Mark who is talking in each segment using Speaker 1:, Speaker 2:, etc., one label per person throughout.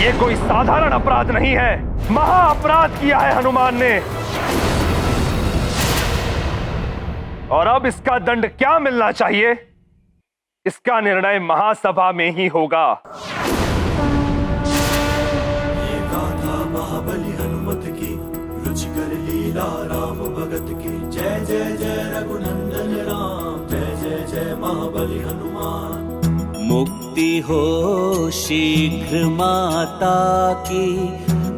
Speaker 1: ये कोई साधारण अपराध नहीं है, महा अपराध किया है हनुमान ने। और अब इसका दंड क्या मिलना चाहिए, इसका निर्णय महासभा में ही होगा।
Speaker 2: ये गाथा महाबली हनुमत की, रुचिकर लीला राम भगत की। जय जय जय रघुनंदन राम, जय जय जय महाबली हनुमान।
Speaker 3: मुक्ति हो शीघ्र माता की,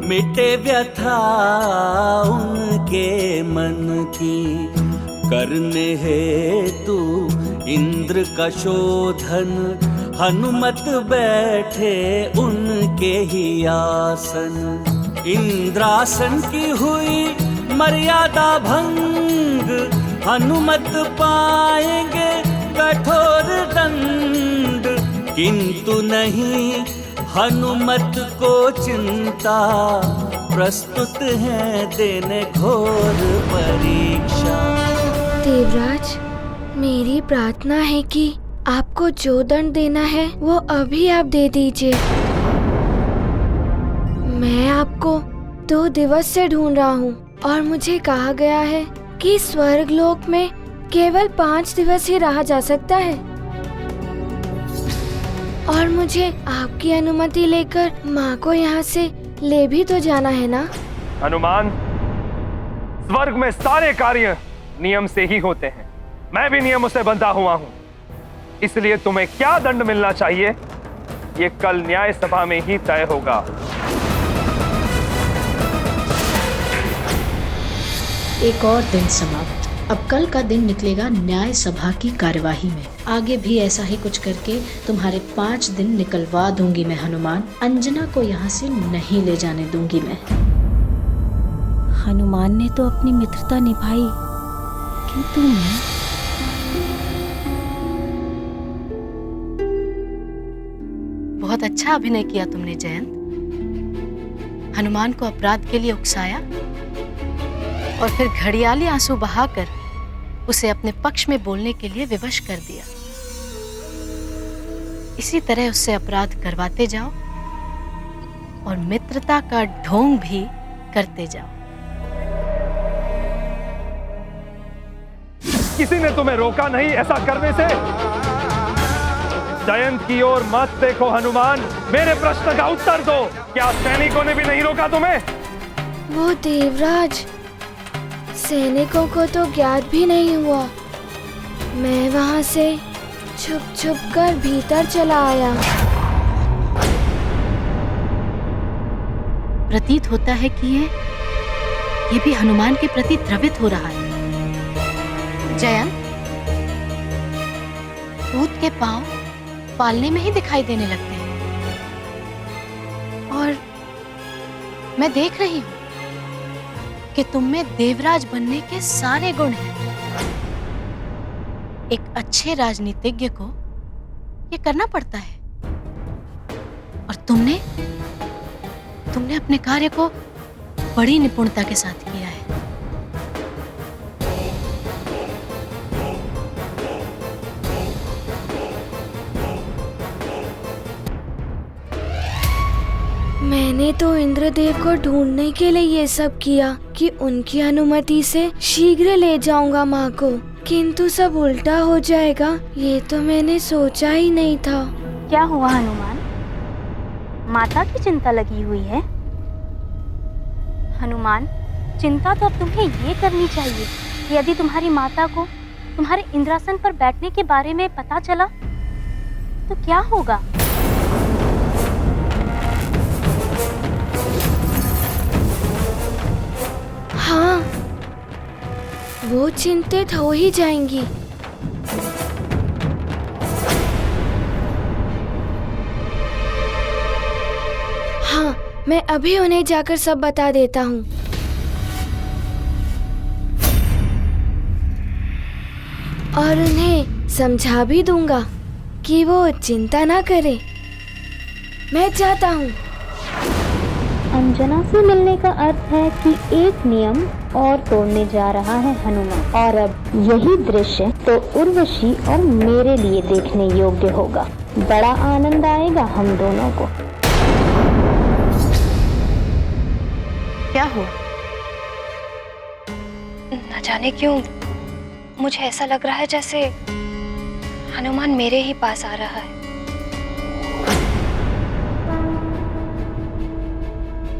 Speaker 3: मिटे व्यथा उनके मन की। करने हेतु इंद्र का शोधन, हनुमत बैठे उनके ही आसन। इंद्रासन की हुई मर्यादा भंग, हनुमत पाएंगे कठोर दंड। किंतु नहीं हनुमत को चिंता, प्रस्तुत है देने घोर परीक्षा।
Speaker 4: देवराज, मेरी प्रार्थना है कि आपको जो दंड देना है वो अभी आप दे दीजिए। मैं आपको 2 दिवस से ढूंढ रहा हूँ और मुझे कहा गया है कि स्वर्ग लोक में केवल 5 दिवस ही रहा जा सकता है। और मुझे आपकी अनुमति लेकर माँ को यहाँ से ले भी तो जाना है ना।
Speaker 1: हनुमान, स्वर्ग में सारे कार्य नियम से ही होते हैं। मैं भी नियमों से बंधा हुआ हूँ, इसलिए तुम्हें क्या दंड मिलना चाहिए ये कल न्याय सभा में ही तय होगा।
Speaker 5: एक और दिन समाप्त। अब कल का दिन निकलेगा न्याय सभा की कार्यवाही में। आगे भी ऐसा ही कुछ करके तुम्हारे 5 दिन निकलवा दूंगी मैं हनुमान। अंजना को यहाँ से नहीं ले जाने दूंगी मैं।
Speaker 6: हनुमान ने तो अपनी मित्रता निभाई, किंतु मैं?
Speaker 7: बहुत अच्छा अभिनय किया तुमने जयंत। हनुमान को अपराध के लिए उकसाया और फिर घड़ियाली आंसू बहाकर उसे अपने पक्ष में बोलने के लिए विवश कर दिया। इसी तरह उससे अपराध करवाते जाओ और मित्रता का ढोंग भी करते जाओ।
Speaker 1: किसी ने तुम्हें रोका नहीं ऐसा करने से। जयंत की ओर मत देखो हनुमान, मेरे प्रश्न का उत्तर दो। क्या सैनिकों ने भी नहीं रोका तुम्हें?
Speaker 4: वो देवराज, सैनिकों को तो ज्ञात भी नहीं हुआ। मैं वहाँ से छुप छुप कर भीतर चला आया।
Speaker 7: प्रतीत होता है कि ये भी हनुमान के प्रति द्रवित हो रहा है। जयंत, भूत के पांव पालने में ही दिखाई देने लगते हैं और मैं देख रही हूँ कि तुम में देवराज बनने के सारे गुण हैं। एक अच्छे राजनीतिज्ञ को ये करना पड़ता है और तुमने अपने कार्य को बड़ी निपुणता के साथ किया है।
Speaker 4: मैंने तो इंद्रदेव को ढूंढने के लिए ये सब किया कि उनकी अनुमति से शीघ्र ले जाऊंगा माँ को, किंतु सब उल्टा हो जाएगा ये तो मैंने सोचा ही नहीं था।
Speaker 6: क्या हुआ हनुमान? माता की चिंता लगी हुई है। हनुमान, चिंता तो अब तुम्हें ये करनी चाहिए कि यदि तुम्हारी माता को तुम्हारे इंद्रासन पर बैठने के बारे में पता चला तो क्या होगा?
Speaker 4: हाँ, वो चिंतित हो ही जाएंगी। हाँ, मैं अभी उन्हें जाकर सब बता देता हूँ। और उन्हें समझा भी दूंगा कि वो चिंता ना करे। मैं चाहता हूँ।
Speaker 6: अंजना से मिलने का अर्थ है कि एक नियम और तोड़ने जा रहा है हनुमान, और अब यही दृश्य तो उर्वशी और मेरे लिए देखने योग्य होगा। बड़ा आनंद आएगा हम दोनों को।
Speaker 7: हुआ?
Speaker 4: न जाने क्यों मुझे ऐसा लग रहा है जैसे हनुमान मेरे ही पास आ रहा है।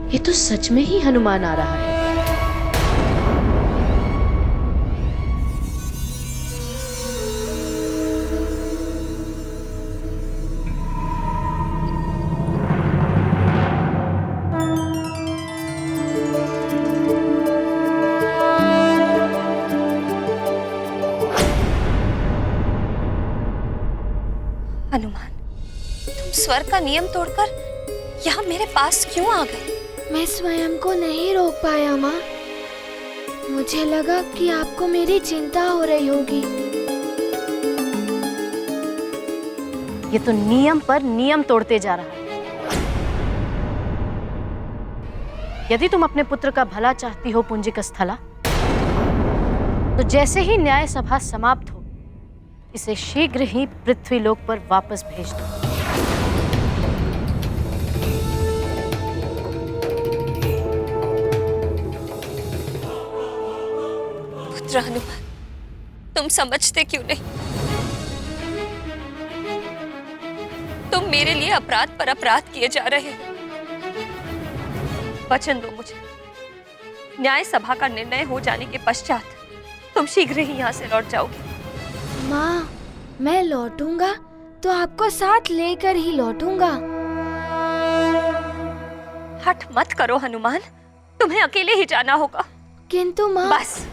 Speaker 5: ये तो सच में ही हनुमान आ रहा है।
Speaker 4: हनुमान, तुम स्वर्ग का नियम तोड़कर यहाँ मेरे पास क्यों आ गए? मैं स्वयं को नहीं रोक पाया माँ। मुझे लगा कि आपको मेरी चिंता हो रही होगी।
Speaker 7: ये तो नियम पर नियम तोड़ते जा रहा है। यदि तुम अपने पुत्र का भला चाहती हो पुंजिक स्थला, तो जैसे ही न्याय सभा समाप्त हो, इसे शीघ्र ही पृथ्वीलोक पर वापस भेज दो।
Speaker 4: पुत्र हनुमान, तुम समझते क्यों नहीं? तुम मेरे लिए अपराध पर अपराध किए जा रहे हो। वचन दो मुझे, न्याय सभा का निर्णय हो जाने के पश्चात तुम शीघ्र ही यहाँ से लौट जाओगे। माँ, मैं लौटूंगा तो आपको साथ लेकर ही लौटूंगा। हठ मत करो हनुमान, तुम्हें अकेले ही जाना होगा। किंतु माँ, बस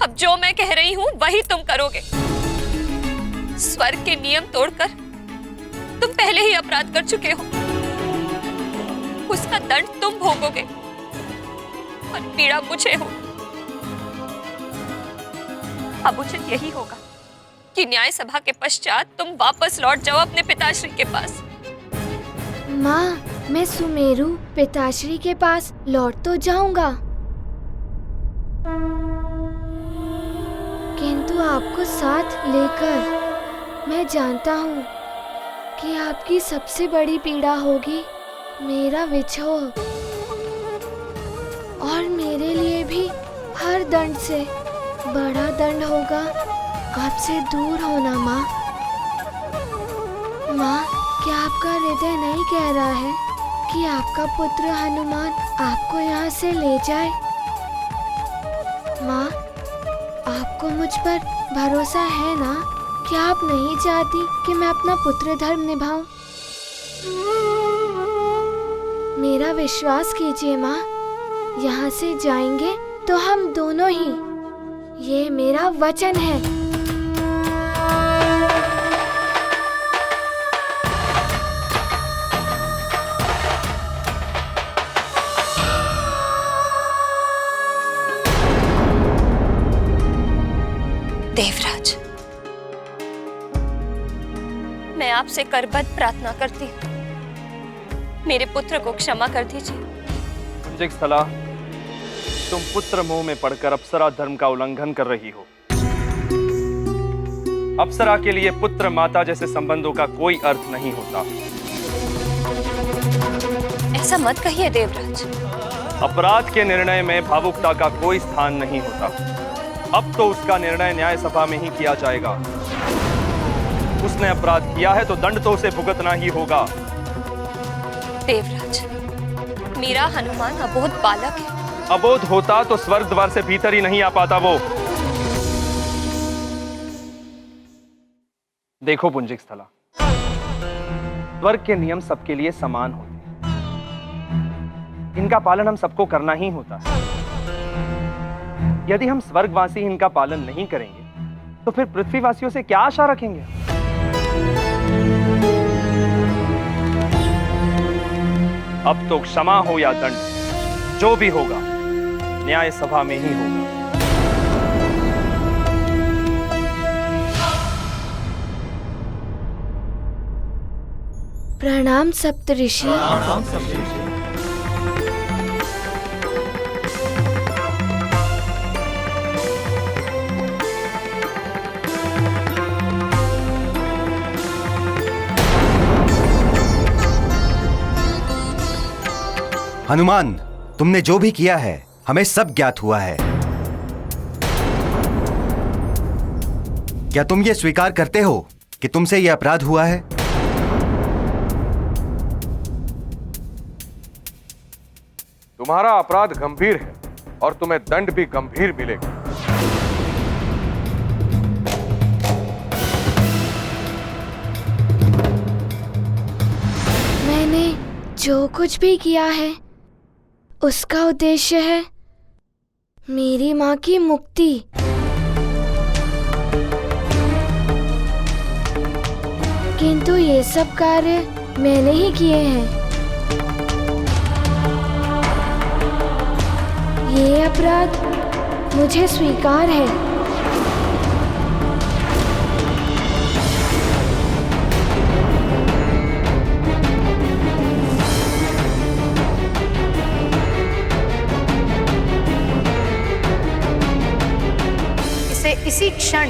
Speaker 4: अब जो मैं कह रही हूँ वही तुम करोगे। स्वर्ग के नियम तोड़कर तुम पहले ही अपराध कर चुके हो, उसका दंड तुम भोगोगे और पीड़ा मुझे हो। अब उचित यही होगा कि न्याय सभा के पश्चात तुम वापस लौट जाओ अपने पिताश्री के पास। माँ, मैं सुमेरु पिताश्री के पास लौट तो जाऊंगा, किंतु आपको साथ लेकर मैं जानता हूँ कि आपकी सबसे बड़ी पीड़ा होगी मेरा विछोह, और मेरे लिए भी हर दंड से बड़ा दंड होगा आपसे दूर होना। माँ, माँ, क्या आपका हृदय नहीं कह रहा है कि आपका पुत्र हनुमान आपको यहाँ से ले जाए? माँ, आपको मुझ पर भरोसा है ना? क्या आप नहीं चाहती कि मैं अपना पुत्र धर्म निभाऊं? मेरा विश्वास कीजिए माँ, यहाँ से जाएंगे तो हम दोनों ही, ये मेरा वचन है। देवराज, मैं आपसे करबद्ध प्रार्थना करती हूँ, मेरे पुत्र को क्षमा कर दीजिए।
Speaker 1: पुंजिक स्थला, तुम पुत्र मोह में पड़कर अप्सरा धर्म का उल्लंघन कर रही हो। अप्सरा के लिए पुत्र माता जैसे संबंधों का कोई अर्थ नहीं होता।
Speaker 4: ऐसा मत कहिए देवराज।
Speaker 1: अपराध के निर्णय में भावुकता का कोई स्थान नहीं होता। अब तो उसका निर्णय न्याय सभा में ही किया जाएगा। उसने अपराध किया है तो दंड तो उसे भुगतना ही होगा।
Speaker 4: देवराज, मेरा हनुमान अबोध बालक है।
Speaker 1: अबोध होता तो स्वर्ग द्वार से भीतर ही नहीं आ पाता वो। देखो पुंजिक स्थला, स्वर्ग के नियम सबके लिए समान होते हैं। इनका पालन हम सबको करना ही होता है। यदि हम स्वर्गवासी इनका पालन नहीं करेंगे तो फिर पृथ्वीवासियों से क्या आशा रखेंगे? अब तो क्षमा हो या दंड, जो भी होगा न्याय सभा में ही होगा।
Speaker 4: प्रणाम सप्तऋषि।
Speaker 8: हनुमान, तुमने जो भी किया है हमें सब ज्ञात हुआ है। क्या तुम ये स्वीकार करते हो कि तुमसे यह अपराध हुआ है?
Speaker 1: तुम्हारा अपराध गंभीर है और तुम्हें दंड भी गंभीर मिलेगा।
Speaker 4: मैंने जो कुछ भी किया है उसका उद्देश्य है मेरी माँ की मुक्ति। किंतु ये सब कार्य मैंने ही किए हैं। ये अपराध मुझे स्वीकार है।
Speaker 7: इसे इसी क्षण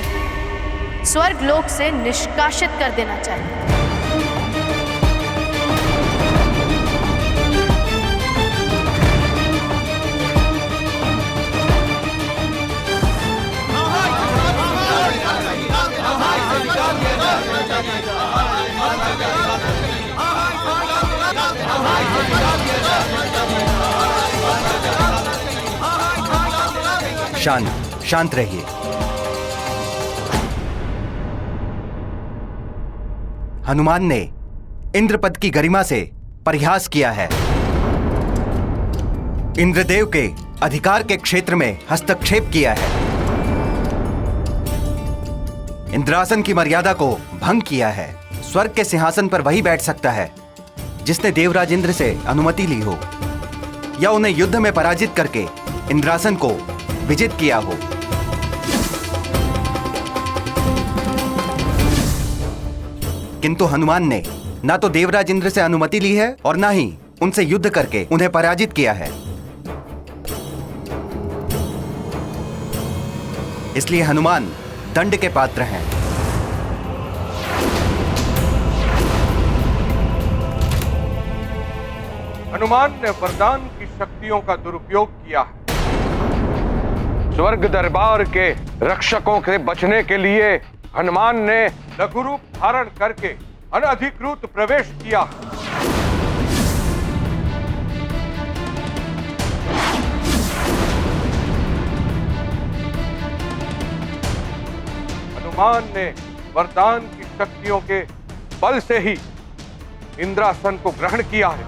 Speaker 7: स्वर्ग लोक से निष्कासित कर देना चाहिए।
Speaker 8: शांत रहिए। हनुमान ने इंद्रपद की गरिमा से परिहास किया है। इंद्रदेव के अधिकार के क्षेत्र में हस्तक्षेप किया है। इंद्रासन की मर्यादा को भंग किया है। स्वर्ग के सिंहासन पर वही बैठ सकता है जिसने देवराज इंद्र से अनुमति ली हो या उन्हें युद्ध में पराजित करके इंद्रासन को विजित किया हो। किंतु हनुमान ने ना तो देवराज इंद्र से अनुमति ली है और ना ही उनसे युद्ध करके उन्हें पराजित किया है। इसलिए हनुमान दंड के पात्र हैं।
Speaker 1: हनुमान ने वरदान की शक्तियों का दुरुपयोग किया है। स्वर्ग दरबार के रक्षकों से बचने के लिए हनुमान ने लघु रूप धारण करके अनधिकृत प्रवेश किया। हनुमान ने वरदान की शक्तियों के बल से ही इंद्रासन को ग्रहण किया है।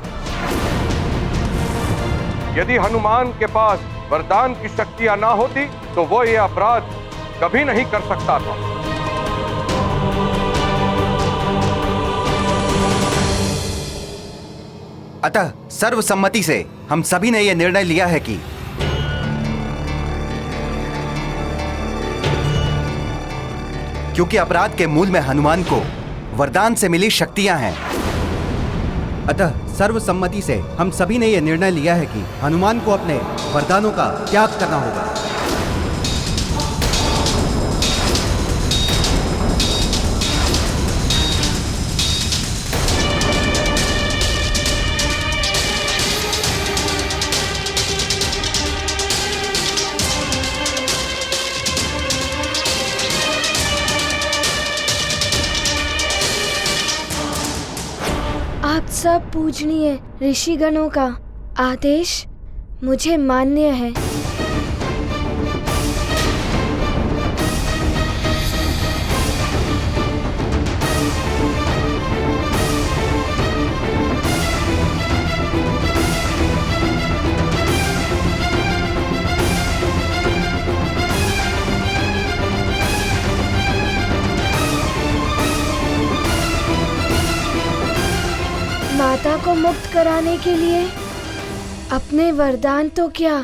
Speaker 1: यदि हनुमान के पास वरदान की शक्तियां ना होती तो वो ये अपराध कभी नहीं कर सकता था।
Speaker 8: अतः सर्वसम्मति से हम सभी ने यह निर्णय लिया है कि क्योंकि अपराध के मूल में हनुमान को वरदान से मिली शक्तियां हैं, अतः सर्वसम्मति से हम सभी ने यह निर्णय लिया है कि हनुमान को अपने वरदानों का त्याग करना होगा।
Speaker 4: आप सब पूजनीय ऋषिगणों का आदेश मुझे मान्य है। माता को मुक्त कराने के लिए अपने वरदान तो क्या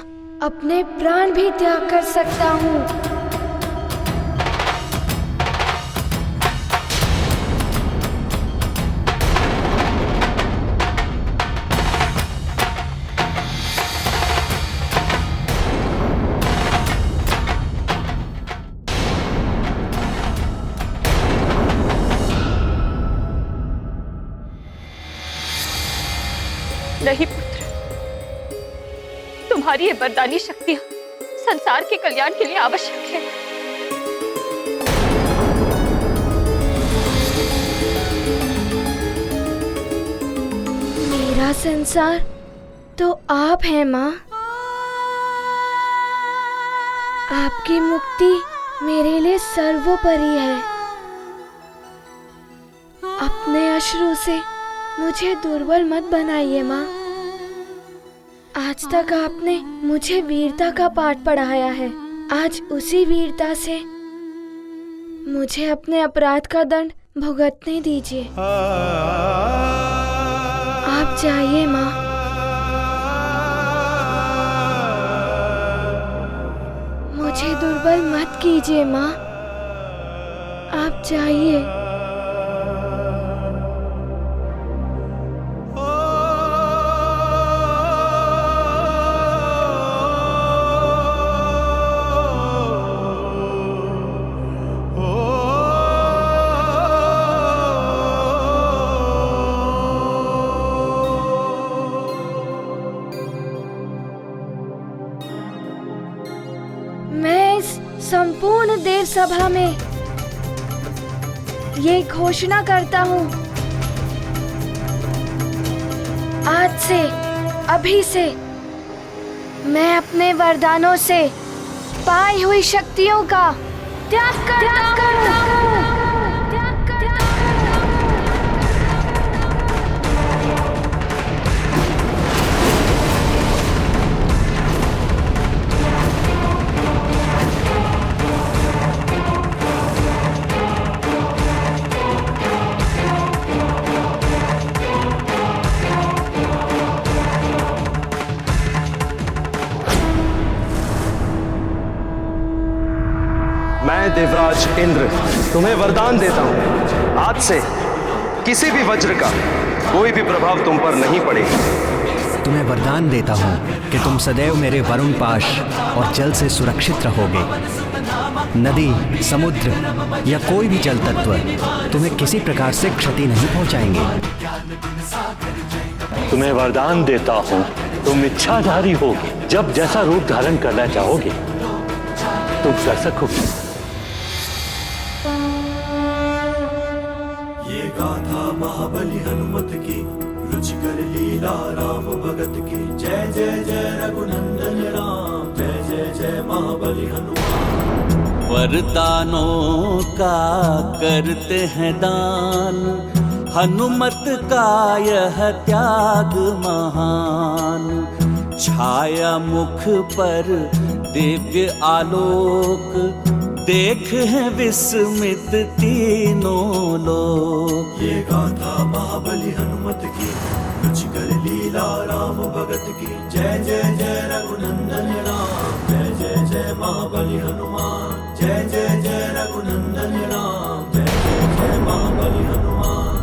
Speaker 4: अपने प्राण भी त्याग कर सकता हूँ।
Speaker 9: नहीं पुत्र, तुम्हारी ये वरदानी शक्तियां संसार के कल्याण के लिए आवश्यक है।
Speaker 4: मेरा संसार तो आप हैं माँ। आपकी मुक्ति मेरे लिए सर्वोपरि है। अपने अश्रु से मुझे दुर्बल मत बनाइए माँ। आज तक आपने मुझे वीरता का पाठ पढ़ाया है। आज उसी वीरता से मुझे अपने अपराध का दंड भुगतने दीजिए। आप जाइए माँ। मुझे दुर्बल मत कीजिए माँ। आप जाइए। संपूर्ण देव सभा में ये घोषणा करता हूँ, आज से, अभी से मैं अपने वरदानों से पाई हुई शक्तियों का त्याग करता हूँ।
Speaker 10: मैं देवराज इंद्र तुम्हें वरदान देता हूँ, आज से किसी भी वज्र का कोई भी प्रभाव तुम पर नहीं पड़ेगा।
Speaker 8: तुम्हें वरदान देता हूँ कि तुम सदैव मेरे वरुण पाश और जल से सुरक्षित रहोगे। नदी, समुद्र या कोई भी जल तत्व तुम्हें किसी प्रकार से क्षति नहीं पहुँचाएंगे।
Speaker 11: तुम्हें वरदान देता हूँ, तुम इच्छाधारी होगे। जब जैसा रूप धारण करना चाहोगे तुम कर सकोगे।
Speaker 2: ये गाथा महाबली हनुमत की, रुचिकर लीला राम भगत की। जय जय जय रघुनंदन राम, जय जय जय महाबली हनुमान।
Speaker 3: वरदानों का करते हैं दान, हनुमत का यह त्याग महान। छाया मुख पर दिव्य आलोक, देख है विस्मित तीनों लोग।
Speaker 2: ये गाथा महाबली हनुमत की, रुचिकर लीला राम भगत की। जय जय जय रघुनंदन राम, जय जय जय महाबली हनुमान। जय जय जय रघुनंदन राम, जय जय जय महाबली हनुमान।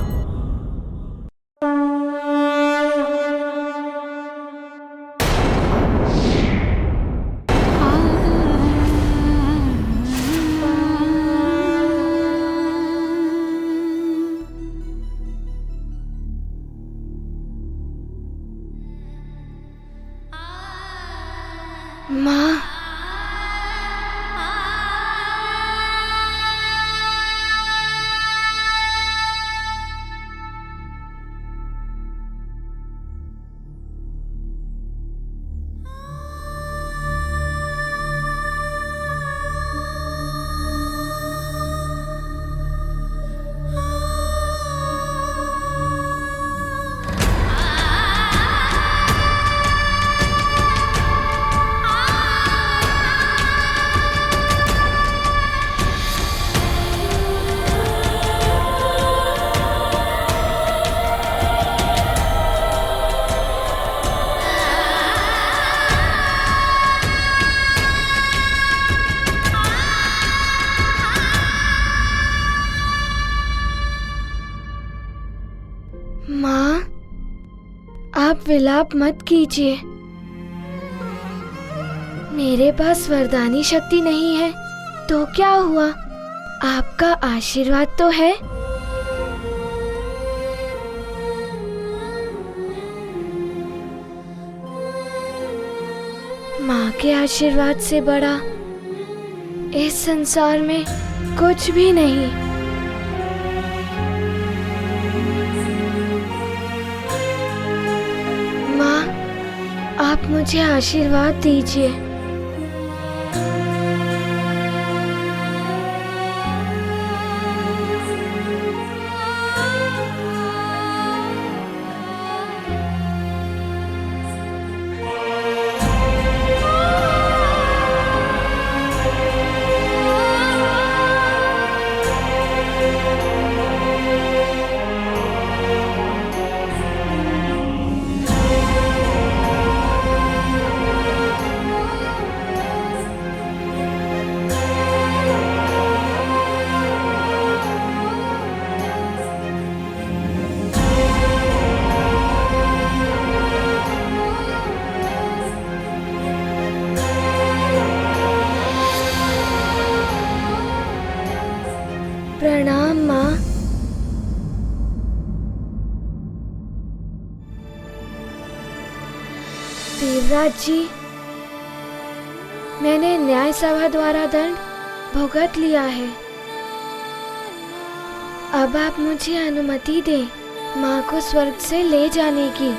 Speaker 4: माँ, माँ, आप विलाप मत कीजिए। मेरे पास वरदानी शक्ति नहीं है तो क्या हुआ, आपका आशीर्वाद तो है। माँ के आशीर्वाद से बड़ा इस संसार में कुछ भी नहीं। माँ, आप मुझे आशीर्वाद दीजिए। प्रणाम माँ। देवराज जी, मैंने न्याय सभा द्वारा दंड भुगत लिया है। अब आप मुझे अनुमति दें माँ को स्वर्ग से ले जाने की।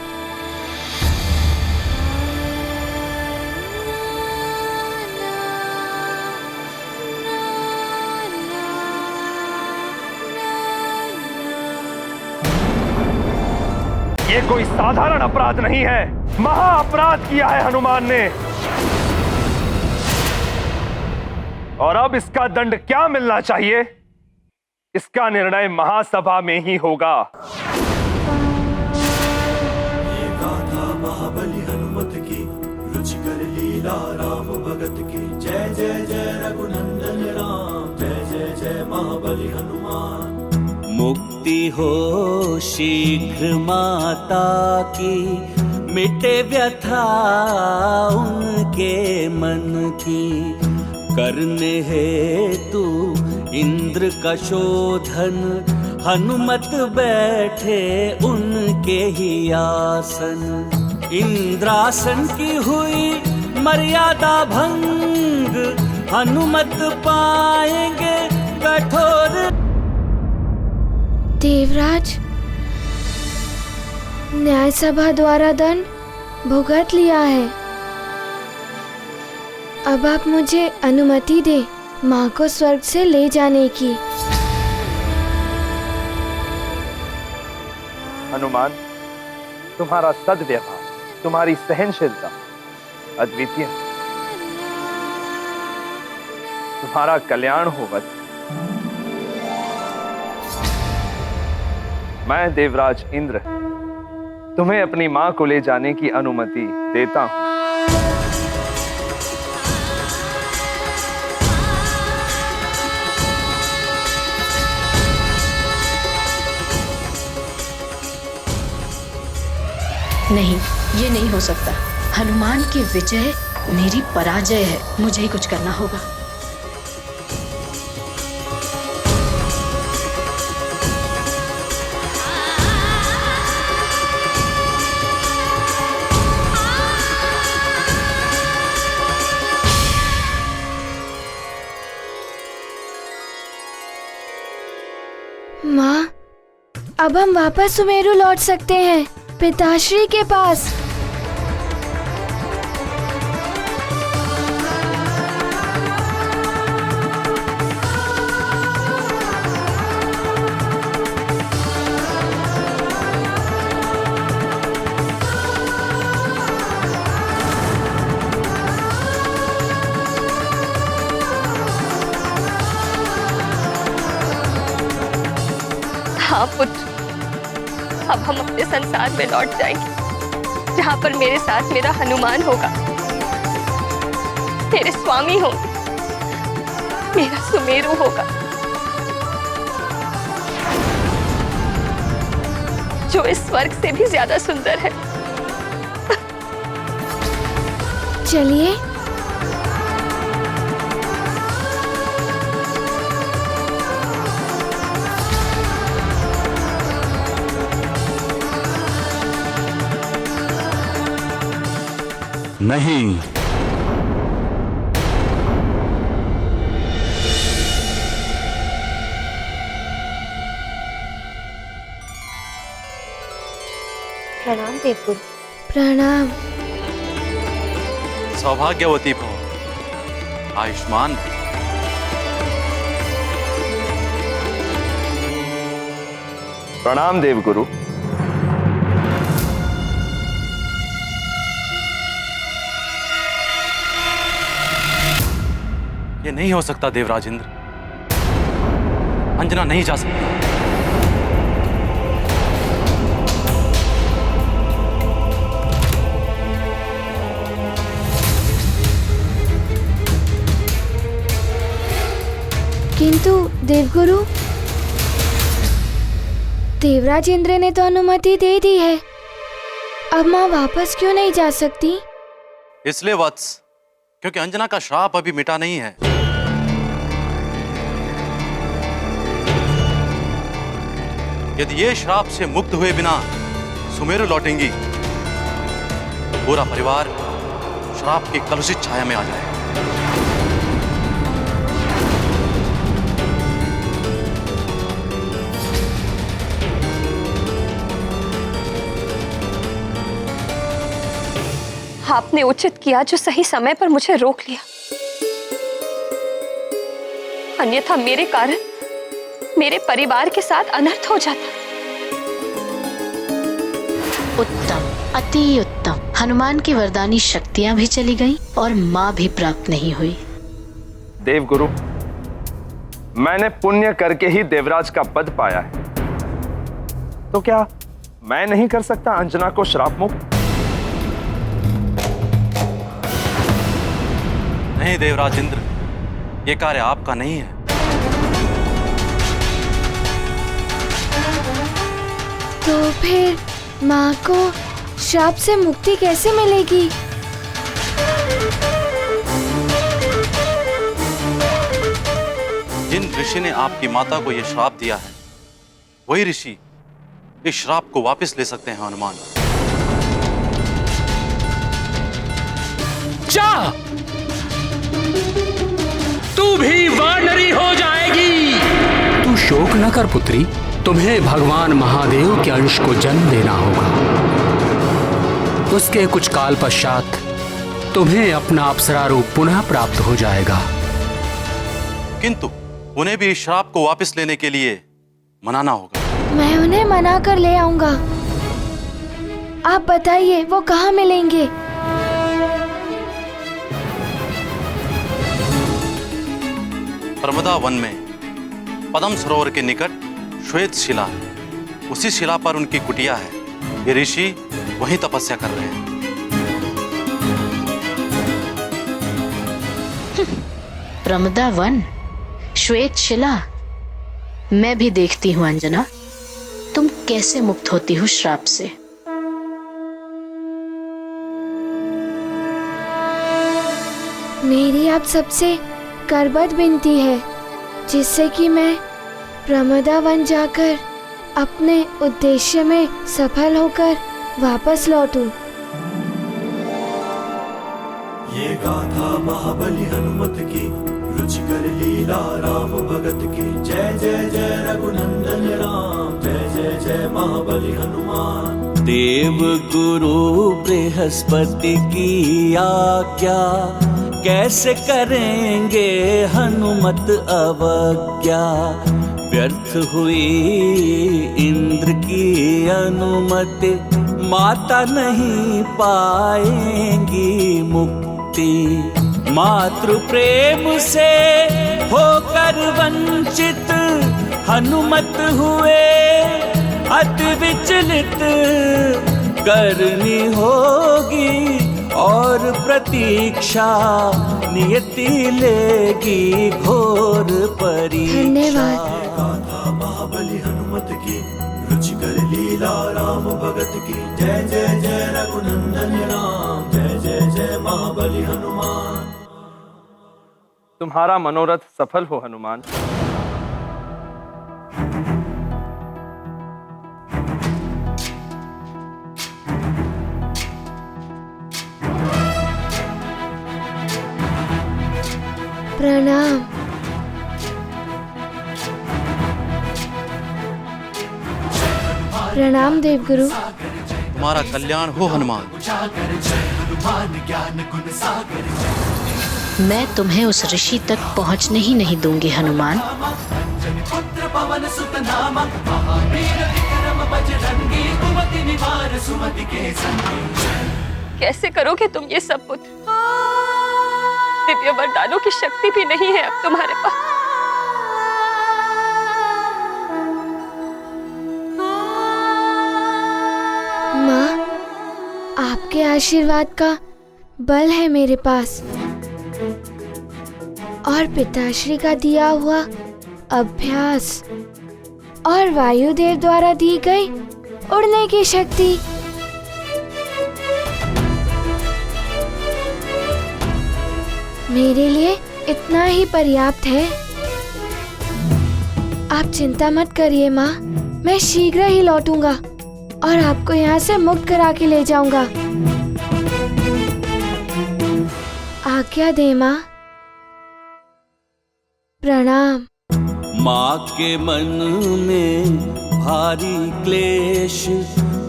Speaker 1: ये कोई साधारण अपराध नहीं है, महा अपराध किया है हनुमान ने। और अब इसका दंड क्या मिलना चाहिए, इसका निर्णय महासभा में ही होगा।
Speaker 2: ये गाथा महाबली हनुमत की, रुचिकर लीला राम भगत की। जय जय जय रघुनंदन राम, जय जय जय महाबली हनुमान।
Speaker 3: मुक्ति हो शीघ्र माता की, मिटे व्यथा उनके मन की। करने हेतु इंद्र का शोधन, हनुमत बैठे उनके ही आसन। इंद्रासन की हुई मर्यादा भंग, हनुमत पाएंगे कठोर।
Speaker 4: देवराज, न्याय सभा द्वारा दंड भुगत लिया है। अब आप मुझे अनुमति दें माँ को स्वर्ग से ले जाने की।
Speaker 1: हनुमान, तुम्हारा सद्व्यवहार, तुम्हारी सहनशीलता अद्वितीय। तुम्हारा कल्याण हो वत्स। मैं देवराज इंद्र तुम्हें अपनी मां को ले जाने की अनुमति देता हूं।
Speaker 5: नहीं, ये नहीं हो सकता। हनुमान की विजय मेरी पराजय है। मुझे ही कुछ करना होगा।
Speaker 4: माँ, अब हम वापस सुमेरु लौट सकते हैं, पिताश्री के पास।
Speaker 9: हाँ पुत्र, अब हम अपने संसार में लौट जाएंगे, जहाँ पर मेरे साथ मेरा हनुमान होगा, मेरे स्वामी होंगे, मेरा सुमेरु होगा, जो इस स्वर्ग से भी ज्यादा सुंदर है।
Speaker 4: चलिए।
Speaker 11: नहीं,
Speaker 6: देवगुरु।
Speaker 4: प्रणाम।
Speaker 12: सौभाग्यवती भव, आयुष्मान भव।
Speaker 1: प्रणाम देवगुरु।
Speaker 12: ये नहीं हो सकता देवराज इंद्र, अंजना नहीं जा सकती।
Speaker 4: किंतु देवगुरु, देवराज इंद्र ने तो अनुमति दे दी है, अब माँ वापस क्यों नहीं जा सकती?
Speaker 12: इसलिए वत्स, क्योंकि अंजना का श्राप अभी मिटा नहीं है। यदि ये श्राप से मुक्त हुए बिना सुमेरु लौटेंगी तो पूरा परिवार श्राप की कलुषित छाया में आ जाएगा।
Speaker 9: आपने उचित किया जो सही समय पर मुझे रोक लिया, अन्यथा मेरे कारण मेरे परिवार के साथ अनर्थ हो जाता।
Speaker 5: उत्तम, अति उत्तम। हनुमान की वरदानी शक्तियां भी चली गईं और माँ भी प्राप्त नहीं हुई।
Speaker 1: देवगुरु, मैंने पुण्य करके ही देवराज का पद पाया है, तो क्या मैं नहीं कर सकता अंजना को श्राप मुक्त?
Speaker 12: नहीं देवराज इंद्र, ये कार्य आपका नहीं है।
Speaker 4: तो फिर माँ को श्राप से मुक्ति कैसे मिलेगी?
Speaker 12: जिन ऋषि ने आपकी माता को यह श्राप दिया है, वही ऋषि इस श्राप को वापस ले सकते हैं हनुमान।
Speaker 13: जा, तू भी वानरी हो जाएगी। तू शोक न कर पुत्री, तुम्हें भगवान महादेव के अंश को जन्म देना होगा। उसके कुछ काल पश्चात तुम्हें अपना अप्सरा रूप पुनः प्राप्त हो जाएगा।
Speaker 12: किंतु उन्हें भी इस श्राप को वापस लेने के लिए मनाना होगा।
Speaker 4: मैं उन्हें मना कर ले आऊंगा। आप बताइए वो कहाँ मिलेंगे?
Speaker 12: प्रमदा वन में पद्म सरोवर के निकट श्वेत शिला है, उसी शिला पर उनकी कुटिया है। ये ऋषि वहीं तपस्या कर रहे हैं।
Speaker 5: प्रमदा वन, श्वेत शिला। मैं भी देखती हूँ अंजना, तुम कैसे मुक्त होती हो श्राप से।
Speaker 4: मेरी आप सबसे करबद्ध विनती है, जिससे कि मैं प्रमदा वन जाकर अपने उद्देश्य में सफल होकर वापस लौटूं।
Speaker 2: ये गाथा महाबली हनुमत की, रुचिकर लीला राम भगत की। जय जय जय रघुनंदन राम, जय जय जय महाबली हनुमान।
Speaker 3: देव गुरु बृहस्पति की आज्ञा, कैसे करेंगे हनुमत अवज्ञा। व्यर्थ हुई इंद्र की अनुमति, माता नहीं पाएंगी मुक्ति। मातृ प्रेम से होकर वंचित, हनुमत हुए अति विचलित। करनी होगी और प्रतीक्षा, नियति लेगी घोर परीक्षा।
Speaker 4: धन्यवाद।
Speaker 2: गाथा महाबली हनुमत की, रुचिकर लीला राम भगत की। जय जय जय रघुनंदन राम, जय जय जय महाबली हनुमान।
Speaker 1: तुम्हारा मनोरथ सफल हो हनुमान।
Speaker 4: प्रणाम। प्रणाम देवगुरु।
Speaker 12: तुम्हारा कल्याण हो हनुमान।
Speaker 5: मैं तुम्हें उस ऋषि तक पहुंचने ही नहीं दूंगी हनुमान।
Speaker 9: कैसे करोगे तुम ये सब पुत्र? दिव्य वरदानों की शक्ति भी नहीं है अब तुम्हारे पास।
Speaker 4: माँ, आपके आशीर्वाद का बल है मेरे पास और पिताश्री का दिया हुआ अभ्यास और वायुदेव द्वारा दी गई उड़ने की शक्ति। मेरे लिए इतना ही पर्याप्त है। आप चिंता मत करिए माँ, मैं शीघ्र ही लौटूंगा और आपको यहाँ से मुक्त करा के ले जाऊंगा। आज्ञा दे माँ। प्रणाम।
Speaker 3: माँ के मन में भारी क्लेश,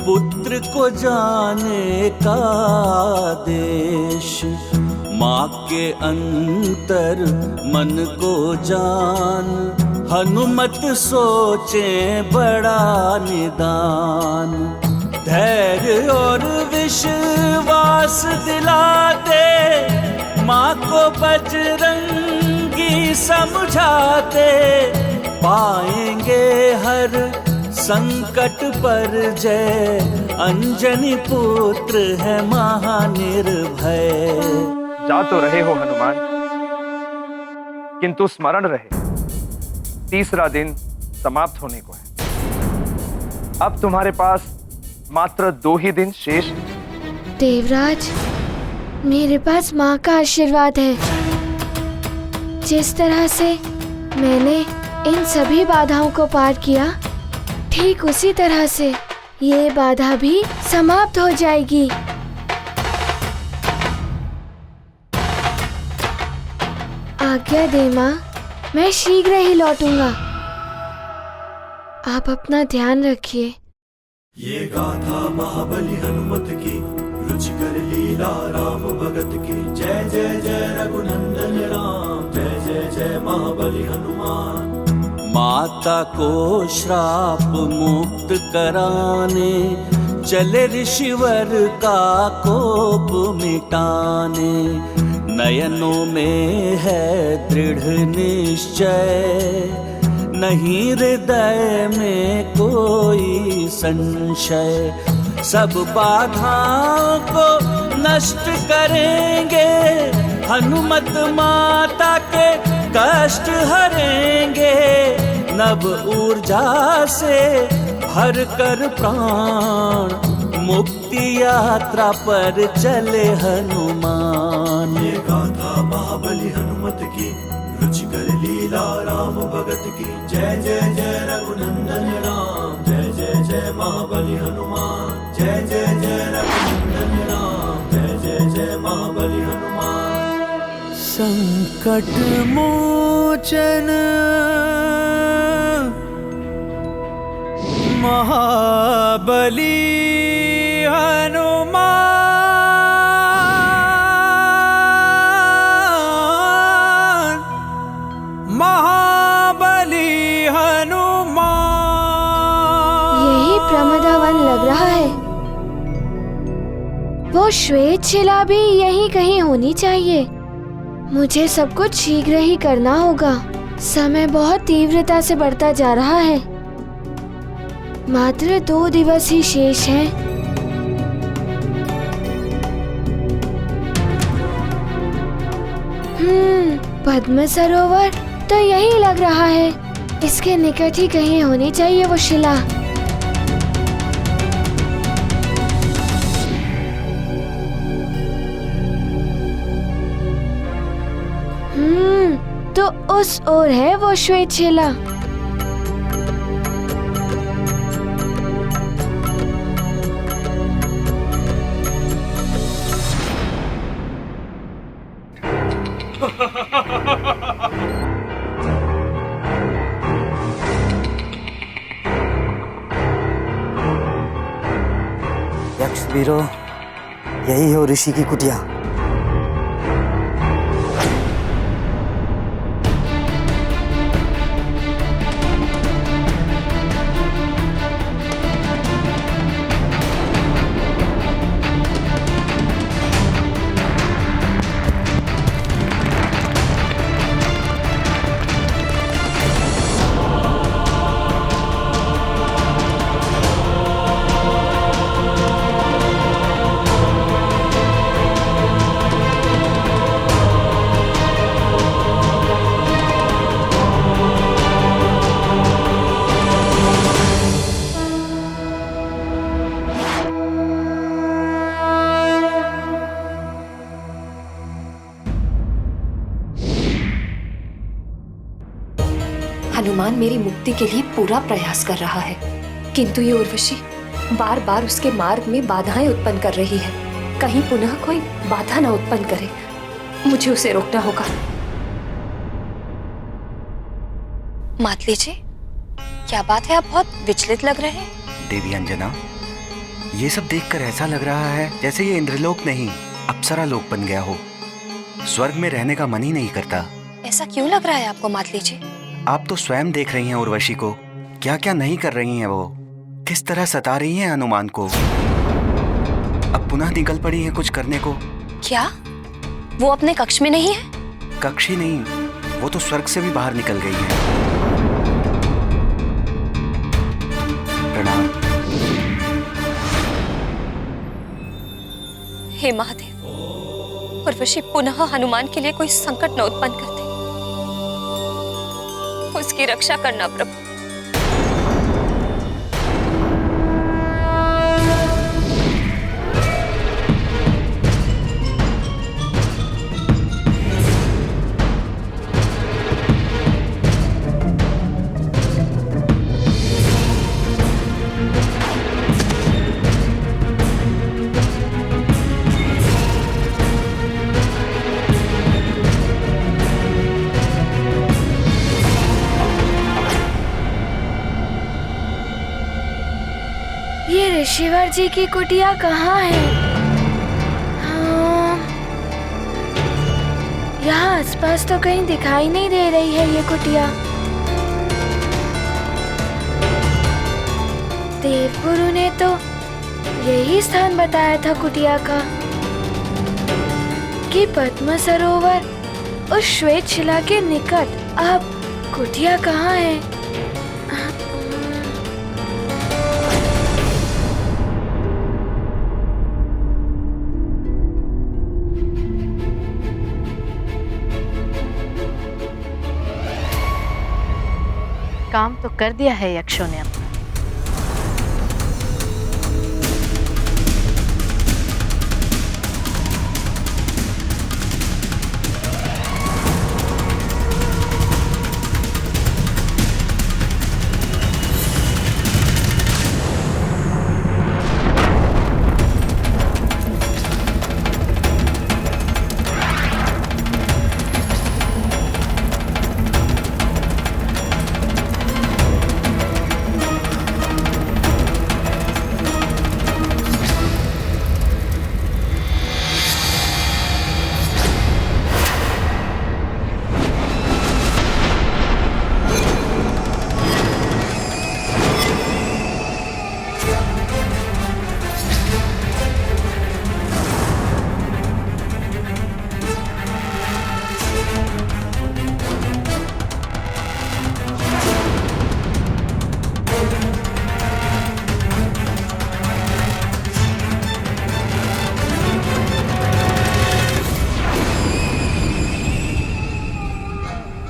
Speaker 3: पुत्र को जाने का देश। माँ के अंतर मन को जान, हनुमत सोचे बड़ा निदान। धैर्य और विश्वास दिलाते, माँ को बजरंगी समझाते। पाएंगे हर संकट पर जय, अंजनी पुत्र है महानिर्भय।
Speaker 1: जा तो रहे हो हनुमान, किंतु स्मरण रहे, तीसरा दिन समाप्त होने को है। अब तुम्हारे पास मात्र 2 ही दिन शेष।
Speaker 4: देवराज, मेरे पास माँ का आशीर्वाद है। जिस तरह से मैंने इन सभी बाधाओं को पार किया, ठीक उसी तरह से ये बाधा भी समाप्त हो जाएगी। आज्ञा दे माँ, मैं शीघ्र ही लौटूंगा। आप अपना ध्यान रखिए।
Speaker 2: ये गाथा महाबली हनुमत की, रुचिकर लीला राम भगत की। जय जय जय रघुनंदन राम, जय जय जय महाबली हनुमान।
Speaker 3: माता को श्राप मुक्त कराने, चले ऋषिवर का कोप मिटाने। नयनों में है दृढ़ निश्चय, नहीं हृदय में कोई संशय। सब बाधाओं को नष्ट करेंगे, हनुमत माता के कष्ट हरेंगे। नव ऊर्जा से भर कर प्राण, मुक्ति यात्रा पर चले हनुमान।
Speaker 2: ये गाथा महाबली हनुमत की, रुचिकर लीला राम भगत की। जय जय जय रघुनंदन राम, जय जय जय महाबली हनुमान। जय जय जय रघुनंदन राम, जय जय जय महाबली हनुमान।
Speaker 3: संकट मोचन
Speaker 2: महाबली हनुमान। महाबली हनुमान।
Speaker 4: यही प्रमदावन लग रहा है। वो श्वेत शिला भी यहीं कहीं होनी चाहिए। मुझे सब कुछ शीघ्र ही करना होगा। समय बहुत तीव्रता से बढ़ता जा रहा है। मात्र 2 दिवस ही शेष हैं। पद्म सरोवर तो यही लग रहा है। इसके निकट ही कहीं होनी चाहिए वो शिला। तो उस ओर है वो श्वेत शिला।
Speaker 14: वीरो, यही हो ऋषि की कुटिया।
Speaker 9: हनुमान मेरी मुक्ति के लिए पूरा प्रयास कर रहा है, किंतु ये उर्वशी बार बार उसके मार्ग में बाधाएं उत्पन्न कर रही है। कहीं पुनः कोई बाधा न उत्पन्न करे, मुझे उसे रोकना होगा।
Speaker 15: मातली जी, क्या बात है, आप बहुत विचलित लग रहे हैं।
Speaker 8: देवी अंजना, ये सब देखकर ऐसा लग रहा है जैसे ये इंद्रलोक नहीं अप्सरा लोक बन गया हो। स्वर्ग में रहने का मन ही नहीं करता।
Speaker 15: ऐसा क्यों लग रहा है आपको मातली जी?
Speaker 8: आप तो स्वयं देख रही हैं उर्वशी को, क्या क्या नहीं कर रही हैं वो, किस तरह सता रही हैं हनुमान को। अब पुनः निकल पड़ी हैं कुछ करने को।
Speaker 15: क्या वो अपने कक्ष में नहीं है?
Speaker 8: कक्ष ही नहीं, वो तो स्वर्ग से भी बाहर निकल गई है। प्रणाम।
Speaker 15: हे महादेव, उर्वशी पुनः हनुमान के लिए कोई संकट न उत्पन्न कर दे। उसकी रक्षा करना प्रभु।
Speaker 4: ये ऋषिवर जी की कुटिया कहाँ है? हाँ, यहाँ आसपास तो कहीं दिखाई नहीं दे रही है ये कुटिया। देवगुरु ने तो यही स्थान बताया था कुटिया का, कि पद्म सरोवर उस श्वेत शिला के निकट। अब कुटिया कहाँ है?
Speaker 7: काम तो कर दिया है यक्षों ने अपना।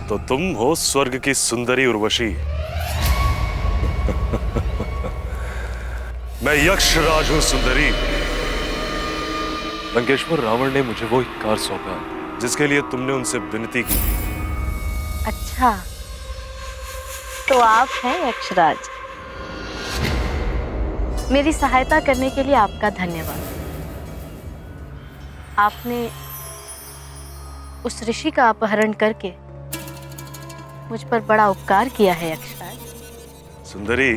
Speaker 16: तो तुम हो स्वर्ग की सुंदरी उर्वशी। मैं यक्षराज हूं सुंदरी।
Speaker 10: लंकेश्वर, रावण ने मुझे वो एक कार सौंपा
Speaker 16: जिसके लिए तुमने उनसे विनती की थी।
Speaker 7: अच्छा, तो आप हैं यक्षराज। मेरी सहायता करने के लिए आपका धन्यवाद। आपने उस ऋषि का अपहरण करके मुझ पर बड़ा उपकार किया है यक्षराज।
Speaker 16: सुंदरी,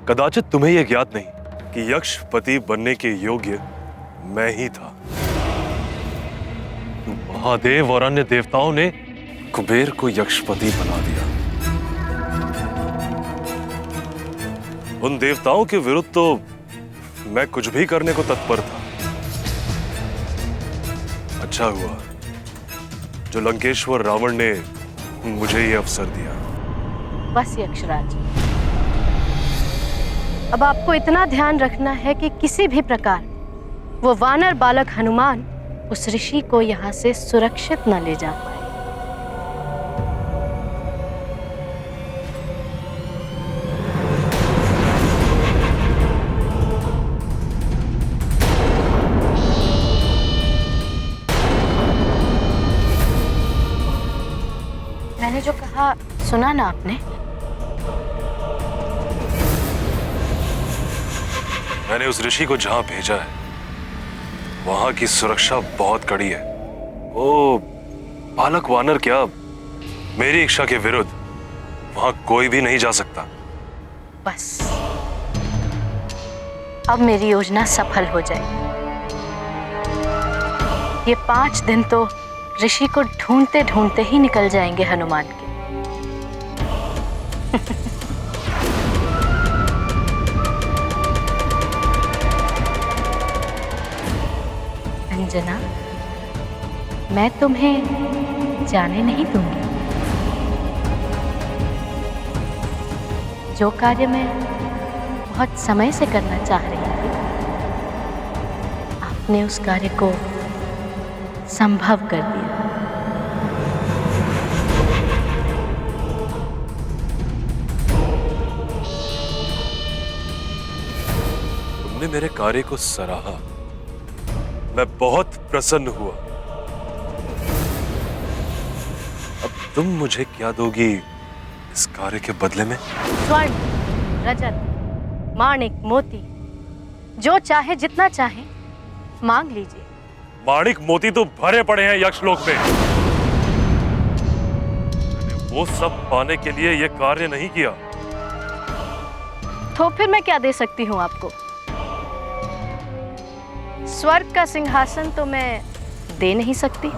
Speaker 16: कदाचित तुम्हें यह ज्ञात नहीं कि यक्षपति बनने के योग्य मैं ही था। महादेव और अन्य देवताओं ने कुबेर को यक्षपति बना दिया। उन देवताओं के विरुद्ध तो मैं कुछ भी करने को तत्पर था। अच्छा हुआ जो लंकेश्वर रावण ने मुझे ये अवसर दिया।
Speaker 7: बस यक्षराज, अब आपको इतना ध्यान रखना है कि किसी भी प्रकार वो वानर बालक हनुमान उस ऋषि को यहाँ से सुरक्षित न ले जा पाए। मैंने जो कहा सुना ना आपने?
Speaker 16: मैंने उस ऋषि को जहां भेजा है वहां की सुरक्षा बहुत कड़ी है। वो बालक वानर क्या, मेरी इच्छा के विरुद्ध वहां कोई भी नहीं जा सकता।
Speaker 7: बस अब मेरी योजना सफल हो जाएगी। ये 5 दिन तो ऋषि को ढूंढते ढूंढते ही निकल जाएंगे हनुमान के। अंजना, मैं तुम्हें जाने नहीं दूंगी। जो कार्य मैं बहुत समय से करना चाह रही थी, आपने उस कार्य को संभव कर दिया।
Speaker 16: तुमने मेरे कार्य को सराहा, मैं बहुत प्रसन्न हुआ। अब तुम मुझे क्या दोगी इस कार्य के बदले में?
Speaker 7: स्वर्ण, रजत, माणिक, मोती, जो चाहे जितना चाहे मांग लीजिए।
Speaker 16: माणिक मोती तो भरे पड़े हैं यक्षलोक में। मैंने वो सब पाने के लिए यह कार्य नहीं किया।
Speaker 7: तो फिर मैं क्या दे सकती हूँ आपको? स्वर्ग का सिंहासन तो मैं दे नहीं सकती।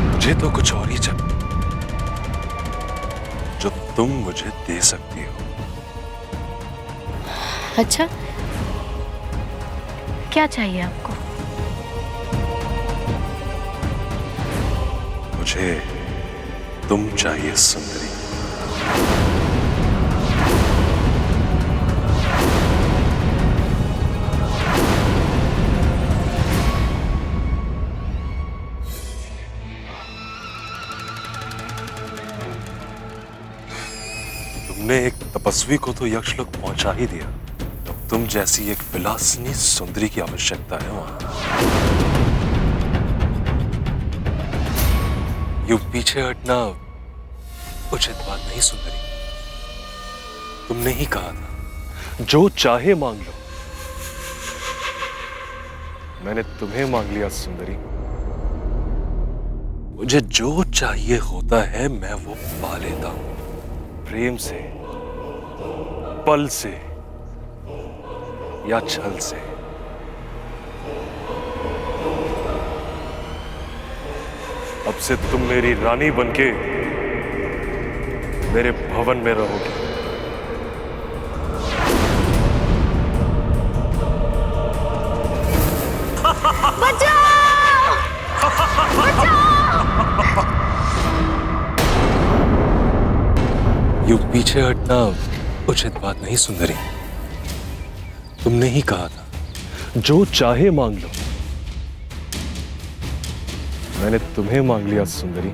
Speaker 16: मुझे तो कुछ और ही चाहिए जो तुम मुझे दे सकती हो।
Speaker 7: अच्छा, क्या चाहिए आपको?
Speaker 16: मुझे तुम चाहिए सुंदरी। तुमने एक तपस्वी को तो यक्षलोक पहुंचा ही दिया, अब तुम जैसी एक विलासिनी सुंदरी की आवश्यकता है वहां। यूं पीछे हटना उचित बात नहीं सुंदरी। तुमने ही कहा था जो चाहे मांग लो। मैंने तुम्हें मांग लिया सुंदरी। मुझे जो चाहिए होता है मैं वो पा लेता हूं, प्रेम से, पल से या छल से। अब से तुम मेरी रानी बनके मेरे भवन में रहोगी।
Speaker 2: बचाओ!
Speaker 16: यूं पीछे हटना उचित बात नहीं सुंदरी। तुमने ही कहा था जो चाहे मांग लो। मैंने तुम्हें मांग लिया सुंदरी।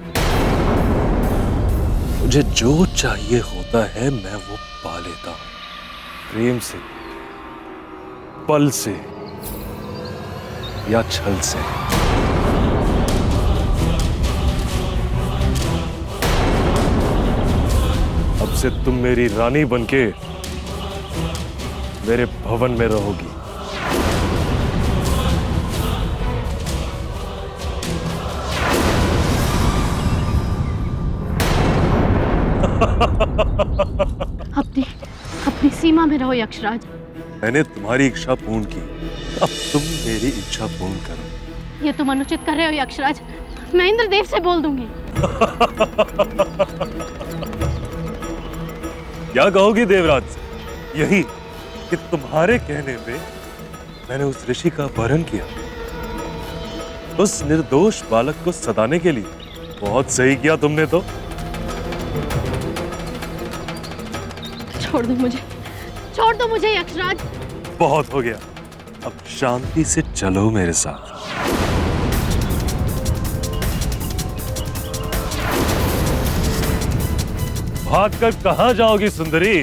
Speaker 16: मुझे जो चाहिए होता है मैं वो पा लेता हूं, प्रेम से, पल से या छल से। अब से तुम मेरी रानी बनके मेरे भवन में रहोगी।
Speaker 7: अपनी सीमा में रहो यक्षराज।
Speaker 16: मैंने तुम्हारी इच्छा पूर्ण की। अब तुम मेरी इच्छा पूर्ण करो।
Speaker 7: ये तुम अनुचित कर रहे हो यक्षराज। मैं इंद्रदेव से बोल दूंगी।
Speaker 16: क्या कहोगी देवराज? यही कि तुम्हारे कहने पे मैंने उस ऋषि का अपहरण किया, उस निर्दोष बालक को सताने के लिए। बहुत सही किया तुमने तो।
Speaker 7: छोड़ दो मुझे यक्षराज।
Speaker 16: बहुत हो गया, अब शांति से चलो मेरे साथ। भागकर कहां जाओगी सुंदरी?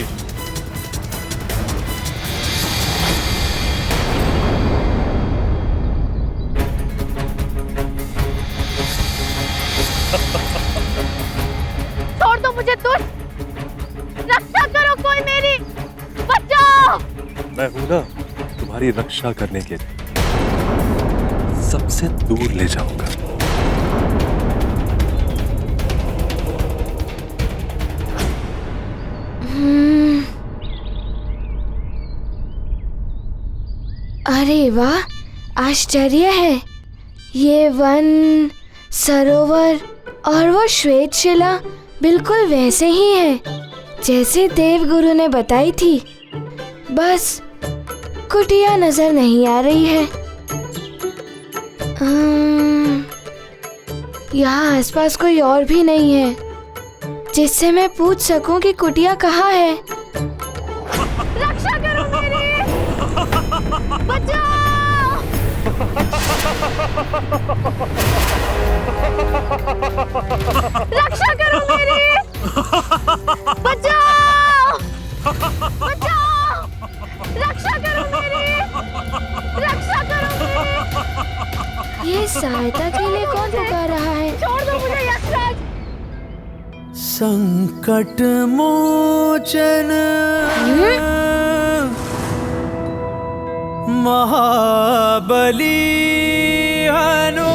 Speaker 7: छोड़ दो मुझे, दुष्ट! रक्षा करो कोई मेरी, बचाओ!
Speaker 16: मैं हूं ना तुम्हारी रक्षा करने के लिए, सबसे दूर ले जाऊंगा।
Speaker 4: अरे वाह, आश्चर्य है। ये वन, सरोवर और वो श्वेत शिला बिल्कुल वैसे ही है जैसे देवगुरु ने बताई थी। बस कुटिया नजर नहीं आ रही है। यहाँ आसपास कोई और भी नहीं है जिससे मैं पूछ सकूं कि कुटिया कहाँ है।
Speaker 7: रक्षा करो मेरी! बचाओ! रक्षा करो मेरी! बचाओ! बचाओ! रक्षा करो मेरी! रक्षा करो मेरी!
Speaker 4: ये सहायता के लिए कौन पुकार रहा है?
Speaker 7: छोड़ दो मुझे यक्षराज!
Speaker 3: संकट मोचन महाबली हनुमान,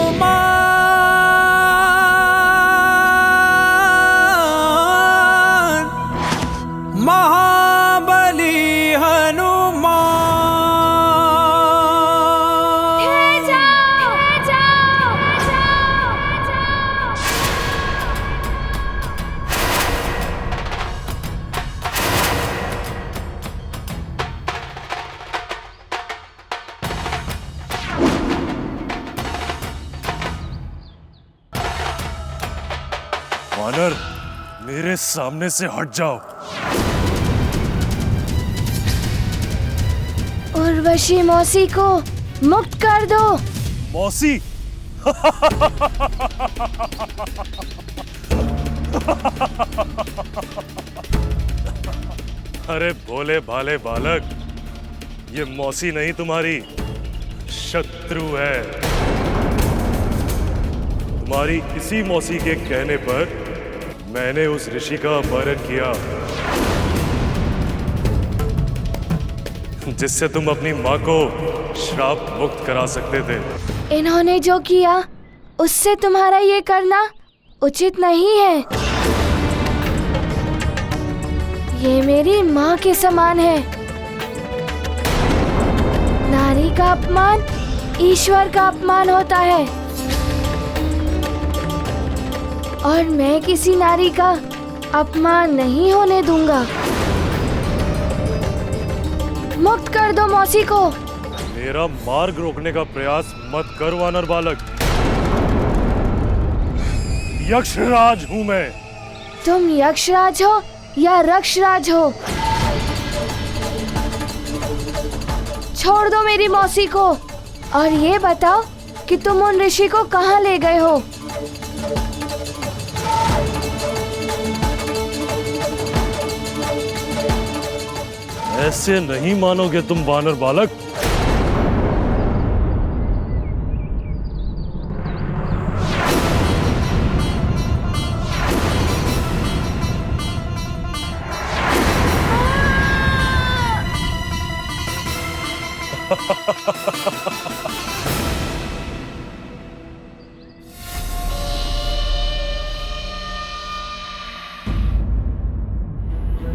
Speaker 3: महाबली हनुमान।
Speaker 16: वानर, मेरे सामने से हट जाओ।
Speaker 4: उर्वशी मौसी को मुक्त कर दो।
Speaker 16: मौसी? अरे भोले भाले बालक, ये मौसी नहीं तुम्हारी शत्रु है। तुम्हारी इसी मौसी के कहने पर मैंने उस ऋषि का अपहरण किया, जिससे तुम अपनी माँ को श्राप मुक्त करा सकते थे।
Speaker 4: इन्होंने जो किया उससे तुम्हारा ये करना उचित नहीं है। ये मेरी माँ के समान है। नारी का अपमान ईश्वर का अपमान होता है, और मैं किसी नारी का अपमान नहीं होने दूंगा। मुक्त कर दो मौसी को।
Speaker 16: मेरा मार्ग रोकने का प्रयास मत कर वानर बालक। यक्षराज हूं मैं।
Speaker 4: तुम यक्षराज हो या रक्षराज हो, छोड़ दो मेरी मौसी को और ये बताओ कि तुम उन ऋषि को कहाँ ले गए हो।
Speaker 16: ऐसे नहीं मानोगे तुम वानर बालक।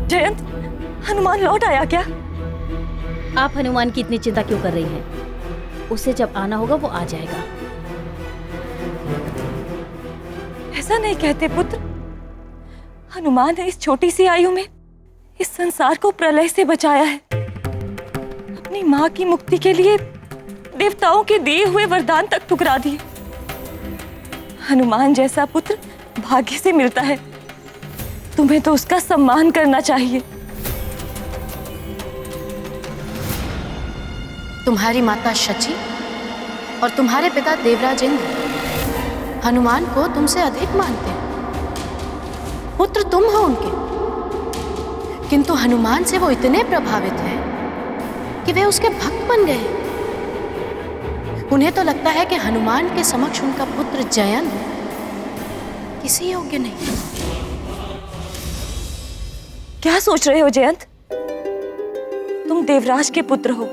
Speaker 17: जयंत, हनुमान लौट आया क्या?
Speaker 18: आप हनुमान की इतनी चिंता क्यों कर रही हैं?
Speaker 17: उसे जब आना होगा वो आ जाएगा।
Speaker 18: ऐसा नहीं कहते पुत्र। हनुमान ने इस छोटी सी आयु में इस संसार को प्रलय से बचाया है। अपनी माँ की मुक्ति के लिए देवताओं के दिए हुए वरदान तक ठुकरा दिए। हनुमान जैसा पुत्र भाग्य से मिलता है। तुम्हें तो उसका सम्मान करना चाहिए।
Speaker 7: तुम्हारी माता शची और तुम्हारे पिता देवराज इंद्र हनुमान को तुमसे अधिक मानते हैं। पुत्र तुम हो उनके, किंतु हनुमान से वो इतने प्रभावित हैं कि वे उसके भक्त बन गए। उन्हें तो लगता है कि हनुमान के समक्ष उनका पुत्र जयंत किसी योग्य नहीं।
Speaker 18: क्या सोच रहे हो जयंत? तुम देवराज के पुत्र हो।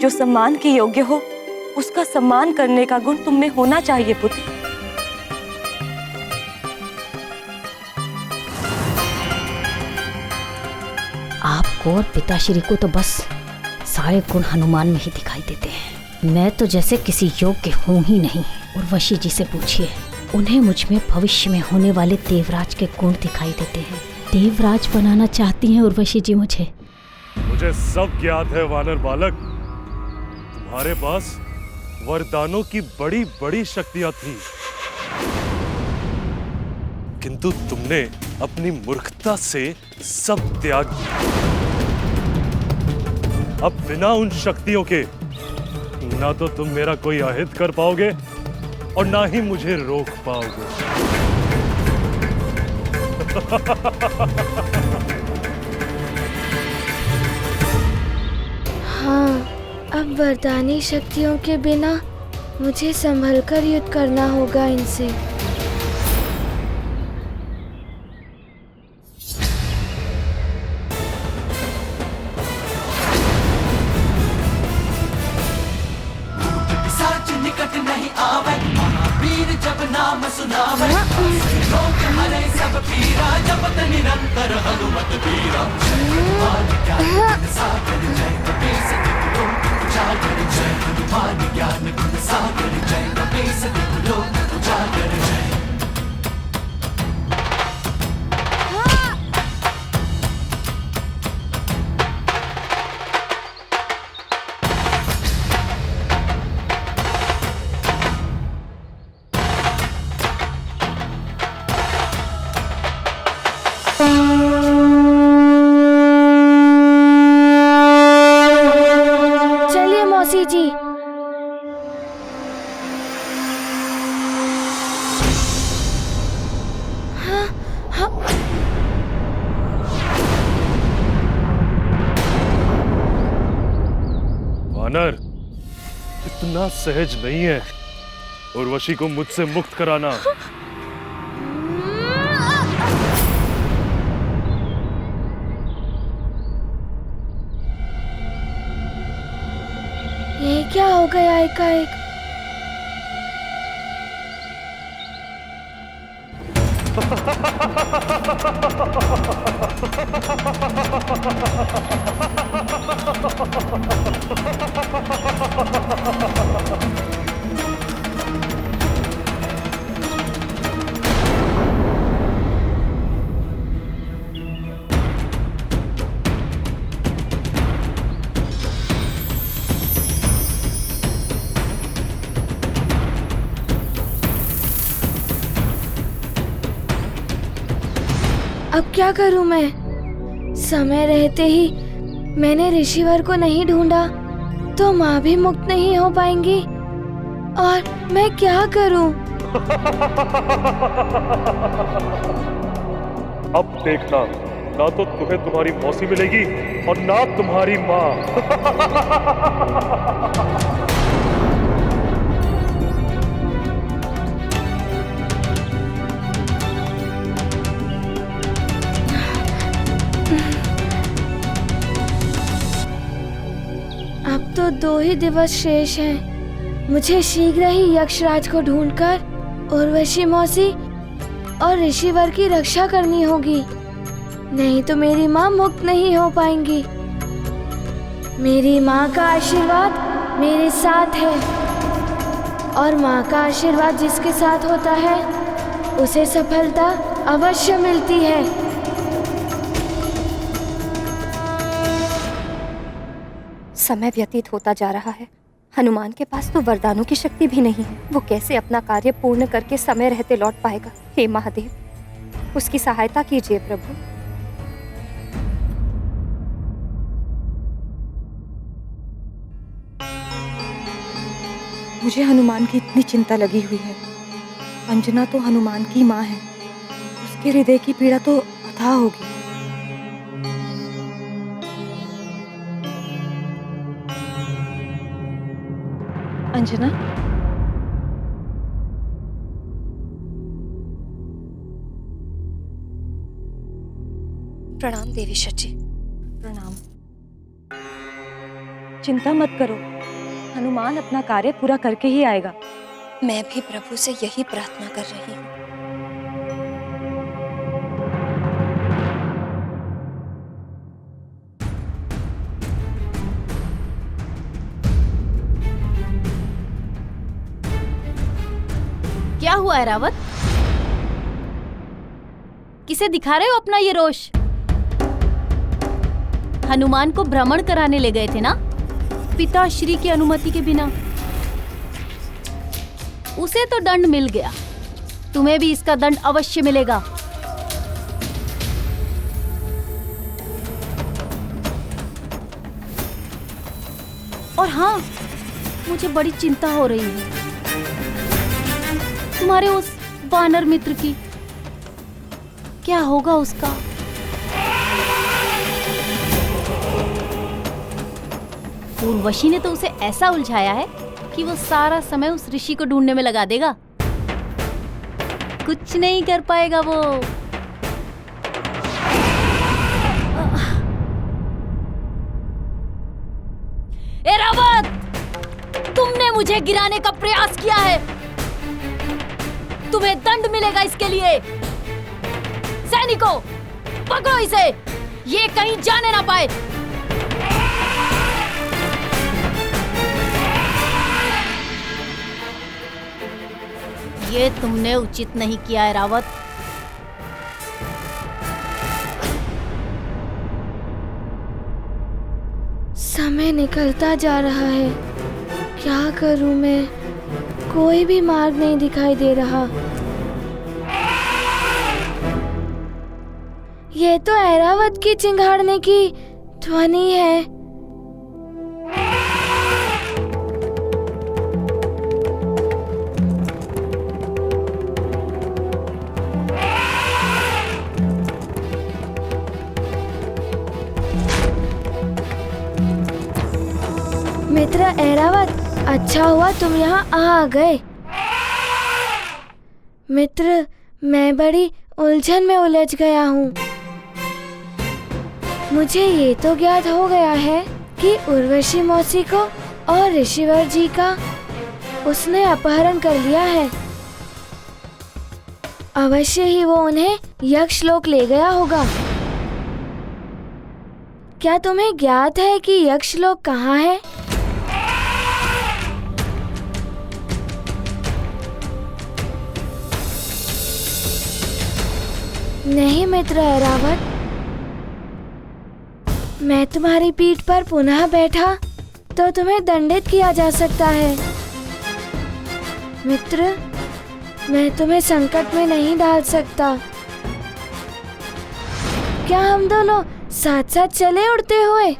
Speaker 18: जो सम्मान के योग्य हो उसका सम्मान करने का गुण तुम में होना चाहिए पुत्र।
Speaker 17: आपको और पिताश्री को तो बस सारे गुण हनुमान में ही दिखाई देते हैं। मैं तो जैसे किसी योग्य हूँ ही नहीं। उर्वशी जी से पूछिए, उन्हें मुझ में भविष्य में होने वाले देवराज के गुण दिखाई देते हैं। देवराज बनाना चाहती हैं उर्वशी जी मुझे।
Speaker 16: मुझे सब ज्ञात है वानर बालक। तुम्हारे पास वरदानों की बड़ी बड़ी शक्तियां थी, किंतु तुमने अपनी मूर्खता से सब त्याग दिया। अब बिना उन शक्तियों के ना तो तुम मेरा कोई अहित कर पाओगे और ना ही मुझे रोक पाओगे।
Speaker 4: हाँ, अब वरदानी शक्तियों के बिना मुझे संभल कर युद्ध करना होगा इनसे।
Speaker 2: निकट नहीं आवे, महावीर जब नाम सुनावे, लोक हरे सब पीरा, जपत निरंतर हनुमत वीरा। हनुमान ज्ञान गुण सागर जय कपीस तिहुलो, उजागर जय हनुमान ज्ञान गुण सागर जय कपीस तिहुलो, उजागर जय।
Speaker 4: चलिए मौसी जी। हाँ, हाँ।
Speaker 16: वानर, इतना सहज नहीं है उर्वशी को मुझसे मुक्त कराना।
Speaker 4: ये क्या हो गया एकाएक? अब क्या करूं मैं? समय रहते ही मैंने ऋषिवर को नहीं ढूंढा तो माँ भी मुक्त नहीं हो पाएंगी। और मैं क्या करूं?
Speaker 16: अब देखना, ना तो तुम्हें तुम्हारी मौसी मिलेगी और ना तुम्हारी माँ।
Speaker 4: अब तो 2 ही दिवस शेष हैं। मुझे शीघ्र ही यक्षराज को ढूंढकर उर्वशी मौसी और ऋषिवर की रक्षा करनी होगी, नहीं तो मेरी माँ मुक्त नहीं हो पाएंगी। मेरी माँ का आशीर्वाद मेरे साथ है और माँ का आशीर्वाद जिसके साथ होता है उसे सफलता अवश्य मिलती है।
Speaker 15: समय व्यतीत होता जा रहा है। हनुमान के पास तो वरदानों की शक्ति भी नहीं है। वो कैसे अपना कार्य पूर्ण करके समय रहते लौट पाएगा? हे महादेव, उसकी सहायता कीजिए प्रभु।
Speaker 18: मुझे हनुमान की इतनी चिंता लगी हुई है। अंजना तो हनुमान की माँ है, उसके हृदय की पीड़ा तो अथाह होगी। अंजना,
Speaker 15: प्रणाम देवी शची।
Speaker 18: प्रणाम। चिंता मत करो, हनुमान अपना कार्य पूरा करके ही आएगा।
Speaker 15: मैं भी प्रभु से यही प्रार्थना कर रही हूँ।
Speaker 17: क्या हुआ है रावत? किसे दिखा रहे हो अपना ये रोष? हनुमान को भ्रमण कराने ले गए थे ना, पिताश्री की अनुमति के बिना। उसे तो दंड मिल गया, तुम्हें भी इसका दंड अवश्य मिलेगा। और हाँ, मुझे बड़ी चिंता हो रही है तुम्हारे उस वानर मित्र की। क्या होगा उसका? उर्वशी ने तो उसे ऐसा उलझाया है कि वो सारा समय उस ऋषि को ढूंढने में लगा देगा। कुछ नहीं कर पाएगा वो। ए रावत, तुमने मुझे गिराने का प्रयास किया है, तुम्हें दंड मिलेगा इसके लिए। सैनिकों, पकड़ो इसे, ये कहीं जाने ना पाए। ये तुमने उचित नहीं किया है रावत।
Speaker 4: समय निकलता जा रहा है, क्या करूं मैं? कोई भी मार्ग नहीं दिखाई दे रहा। ये तो ऐरावत की चिंगाड़ने की ध्वनि है। मित्र ऐरावत, अच्छा हुआ तुम यहाँ आ गए। मित्र, मैं बड़ी उलझन में उलझ गया हूँ। मुझे ये तो ज्ञात हो गया है कि उर्वशी मौसी को और ऋषिवर जी का उसने अपहरण कर लिया है। अवश्य ही वो उन्हें यक्ष लोक ले गया होगा। क्या तुम्हें ज्ञात है कि यक्ष लोक कहाँ है? नहीं मित्र ऐरावत, मैं तुम्हारी पीठ पर पुनः बैठा तो तुम्हें दंडित किया जा सकता है। मित्र, मैं तुम्हें संकट में नहीं डाल सकता। क्या हम दोनों साथ साथ चले उड़ते हुए?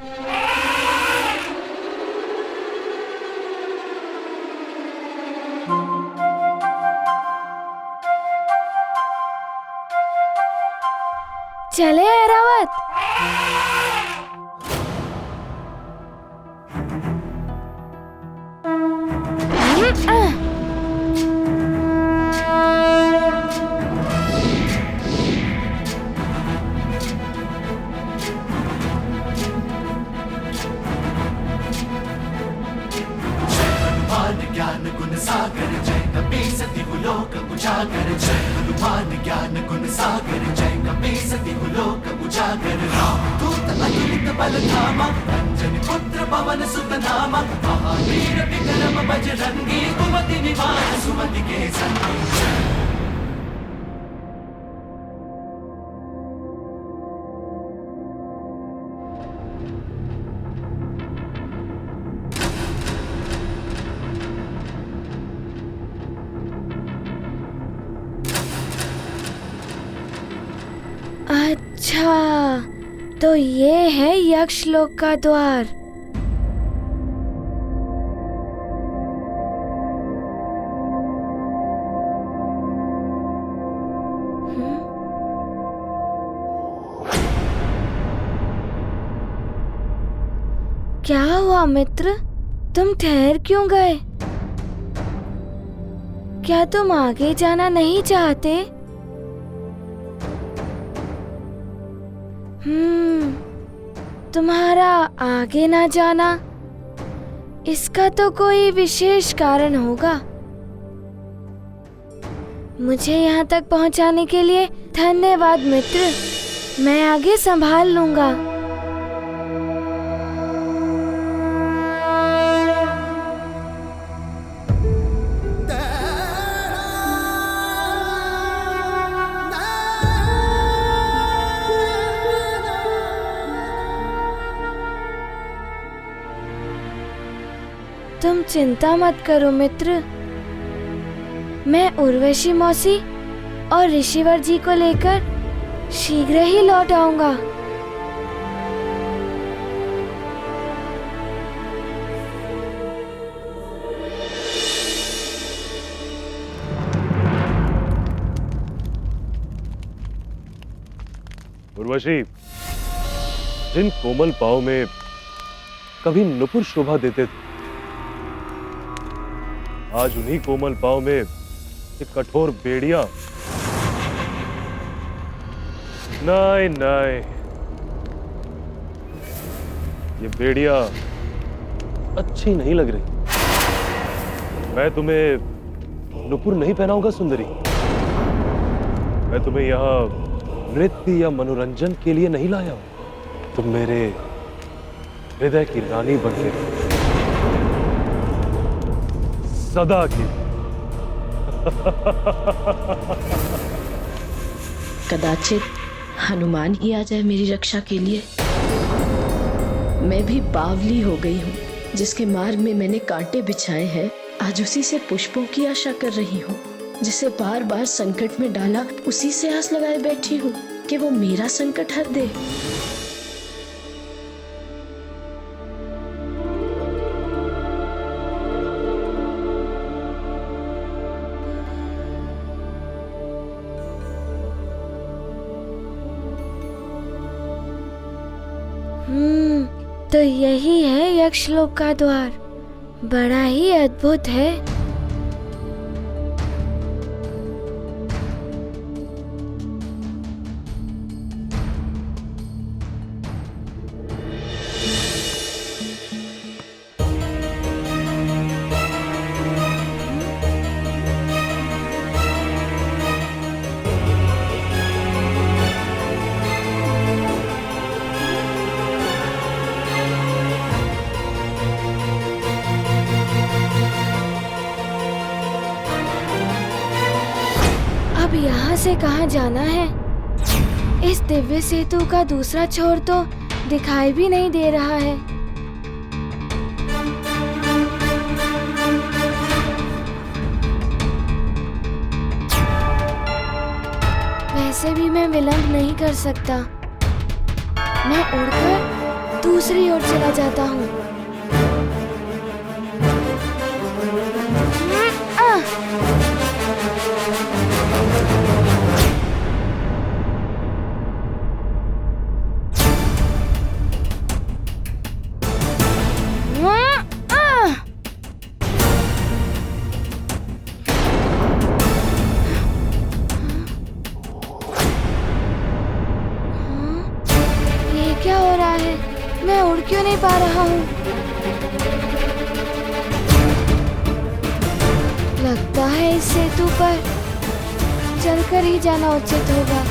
Speaker 4: चले ऐरावत।
Speaker 2: ज्ञान गुण सागर जय कपे सति लोक उजागर जय हनुमान ज्ञान गुण सागर जय कपे सति लोक उजागर राम दूत अतुलित बल धामा अंजनी पुत्र पवन सुत नामा महावीर विक्रम बजरंगी कुमति निवार सुमति के संगी
Speaker 4: अच्छा, तो ये है यक्ष लोक का द्वार। क्या हुआ मित्र, तुम ठहर क्यों गए? क्या तुम आगे जाना नहीं चाहते? तुम्हारा आगे ना जाना, इसका तो कोई विशेष कारण होगा। मुझे यहाँ तक पहुँचाने के लिए धन्यवाद मित्र, मैं आगे संभाल लूंगा। तुम चिंता मत करो मित्र, मैं उर्वशी मौसी और ऋषिवर जी को लेकर शीघ्र ही लौट आऊंगा।
Speaker 16: उर्वशी, जिन कोमल पांव में कभी नुपुर शोभा देते थे, आज उन्हीं कोमल पांव में एक कठोर बेड़िया। नहीं नहीं, ये बेड़िया अच्छी नहीं लग रही। मैं तुम्हें नुपुर नहीं पहनाऊंगा सुंदरी। मैं तुम्हें यहाँ नृत्य या मनोरंजन के लिए नहीं लाया हूं। तुम मेरे हृदय की रानी बन के सदा की।
Speaker 5: कदाचित हनुमान ही आ जाए मेरी रक्षा के लिए। मैं भी बावली हो गई हूँ, जिसके मार्ग में मैंने कांटे बिछाए हैं, आज उसी से पुष्पों की आशा कर रही हूँ। जिसे बार बार संकट में डाला, उसी से आस लगाए बैठी हूँ कि वो मेरा संकट हर दे।
Speaker 4: तो यही है यक्षलोक का द्वार, बड़ा ही अद्भुत है। अब यहाँ से कहाँ जाना है? इस दिव्य सेतु का दूसरा छोर तो दिखाई भी नहीं दे रहा है। वैसे भी मैं विलंब नहीं कर सकता। मैं उड़कर दूसरी ओर चला जाता हूँ। क्या हो रहा है? मैं उड़ क्यों नहीं पा रहा हूँ? लगता है इस सेतु पर चलकर ही जाना उचित होगा।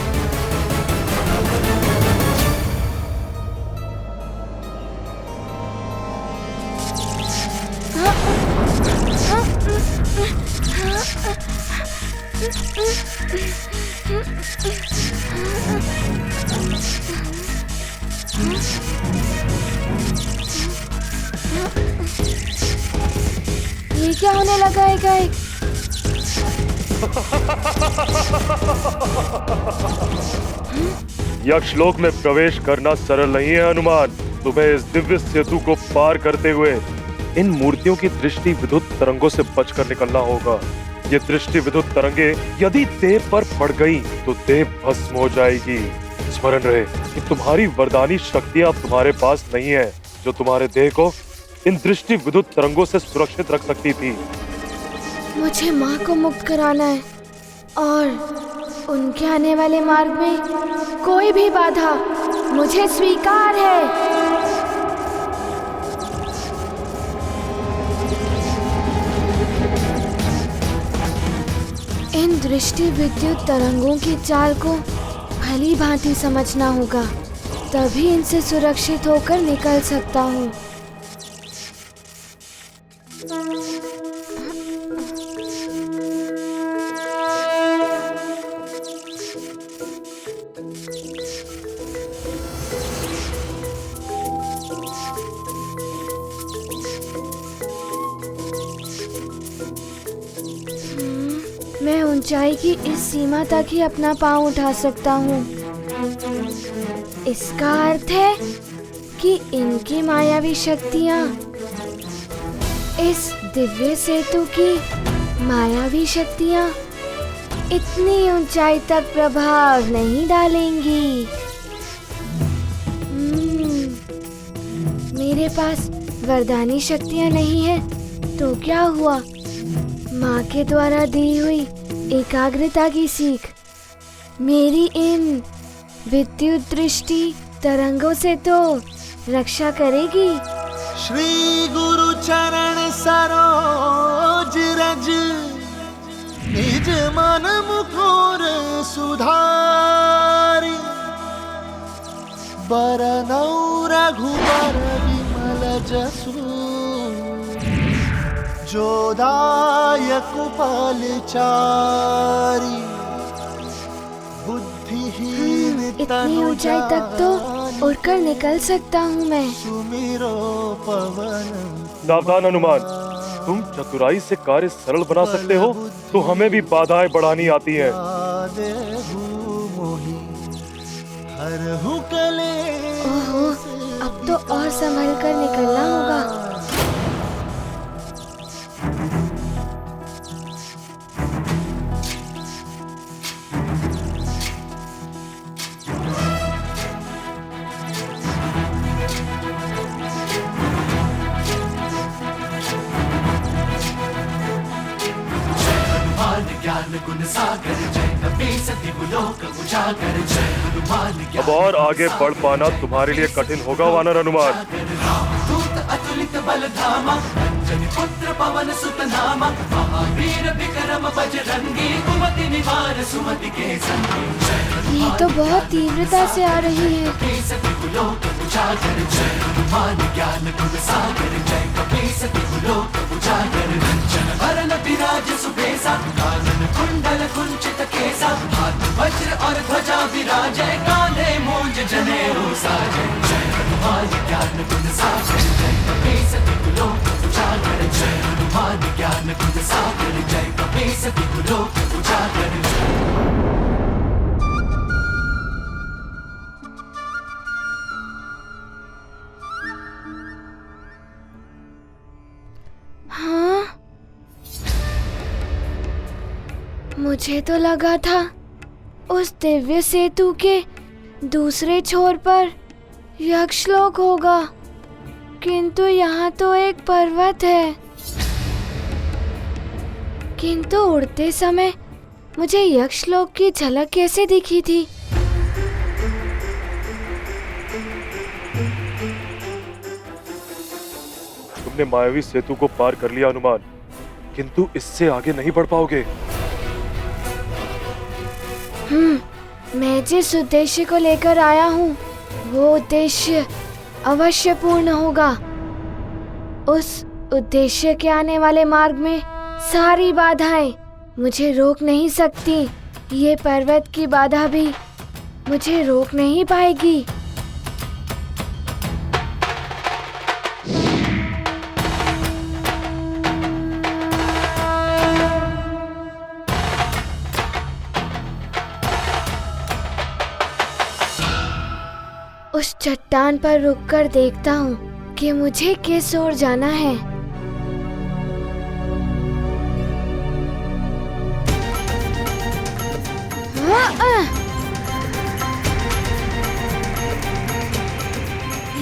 Speaker 4: ये क्या होने लगा है गाइक?
Speaker 16: यक्षलोक में प्रवेश करना सरल नहीं है हनुमान। तुम्हें इस दिव्य सेतु को पार करते हुए इन मूर्तियों की दृष्टि विद्युत तरंगों से बचकर निकलना होगा। ये दृष्टि विद्युत तरंगे यदि देह पर पड़ गई तो देह भस्म हो जाएगी। स्मरण रहे कि तुम्हारी वरदानी शक्तियां तुम्हारे पास नहीं है जो तुम्हारे देह को इन दृष्टि विद्युत तरंगों से सुरक्षित रख सकती थी।
Speaker 4: मुझे माँ को मुक्त कराना है और उनके आने वाले मार्ग में कोई भी बाधा मुझे स्वीकार है। इन दृष्टि विद्युत तरंगों की चाल को भली भांति समझना होगा, तभी इनसे सुरक्षित होकर निकल सकता हूँ। मैं ऊंचाई की इस सीमा तक ही अपना पांव उठा सकता हूँ। इसका अर्थ है कि इनकी मायावी शक्तियाँ इस दिव्य सेतु की मायावी शक्तियाँ इतनी ऊंचाई तक प्रभाव नहीं डालेंगी। मेरे पास वरदानी शक्तियाँ नहीं है तो क्या हुआ? माँ के द्वारा दी हुई एकाग्रता की सीख मेरी इन विद्युत दृष्टि तरंगों से तो रक्षा करेगी।
Speaker 2: श्री गुरु चरण सरोज रज निज मन मुकुर सुधारी बरनौ रघुबर विमल जसु जोदायक फलचारी बुद्धिहीन
Speaker 4: इतनी ऊंचाई तक तो उड़कर निकल सकता हूँ मैं।
Speaker 2: सुमिरो पवन।
Speaker 16: सावधान हनुमान, तुम चतुराई से कार्य सरल बना सकते हो तो हमें भी बाधाएं बढ़ानी आती हैं।
Speaker 4: ओहो, अब तो और संभल कर निकलना होगा।
Speaker 16: अब और आगे बढ़ पाना तुम्हारे लिए कठिन होगा वानर हनुमान।
Speaker 2: अतुलित बलधामा पुत्र पवन सुत नामा महावीर विक्रम बजरंगी कुमति निवार सुमति के संगी।
Speaker 4: ये तो बहुत तीव्रता से आ रही है।
Speaker 2: ज्ञान गुण सागर जय कपीसति कुलोक उजागर भरन विराज सुबेसा कानन कुंडल कुंचित केसा हाथ वज्र और ध्वजा विराजय कांधे मूंज जनेऊ साजय जय हनुमान ज्ञान गुण सागर जय कपीसति कुलोक उजागर जय हनुमान ज्ञान गुण सागर जय कपीसति कुलोक उजागर।
Speaker 4: हाँ, मुझे तो लगा था उस दिव्य सेतु के दूसरे छोर पर यक्षलोक होगा, किंतु यहाँ तो एक पर्वत है। किंतु उड़ते समय मुझे यक्षलोक की झलक कैसे दिखी थी?
Speaker 16: तुमने मायावी सेतु को पार कर लिया हनुमान। किंतु इससे आगे नहीं बढ़ पाओगे।
Speaker 4: मैं जिस उद्देश्य को लेकर आया हूँ वो उद्देश्य अवश्य पूर्ण होगा। उस उद्देश्य के आने वाले मार्ग में सारी बाधाएं मुझे रोक नहीं सकती। ये पर्वत की बाधा भी मुझे रोक नहीं पाएगी। उस चट्टान पर रुककर देखता हूँ कि मुझे किस ओर जाना है।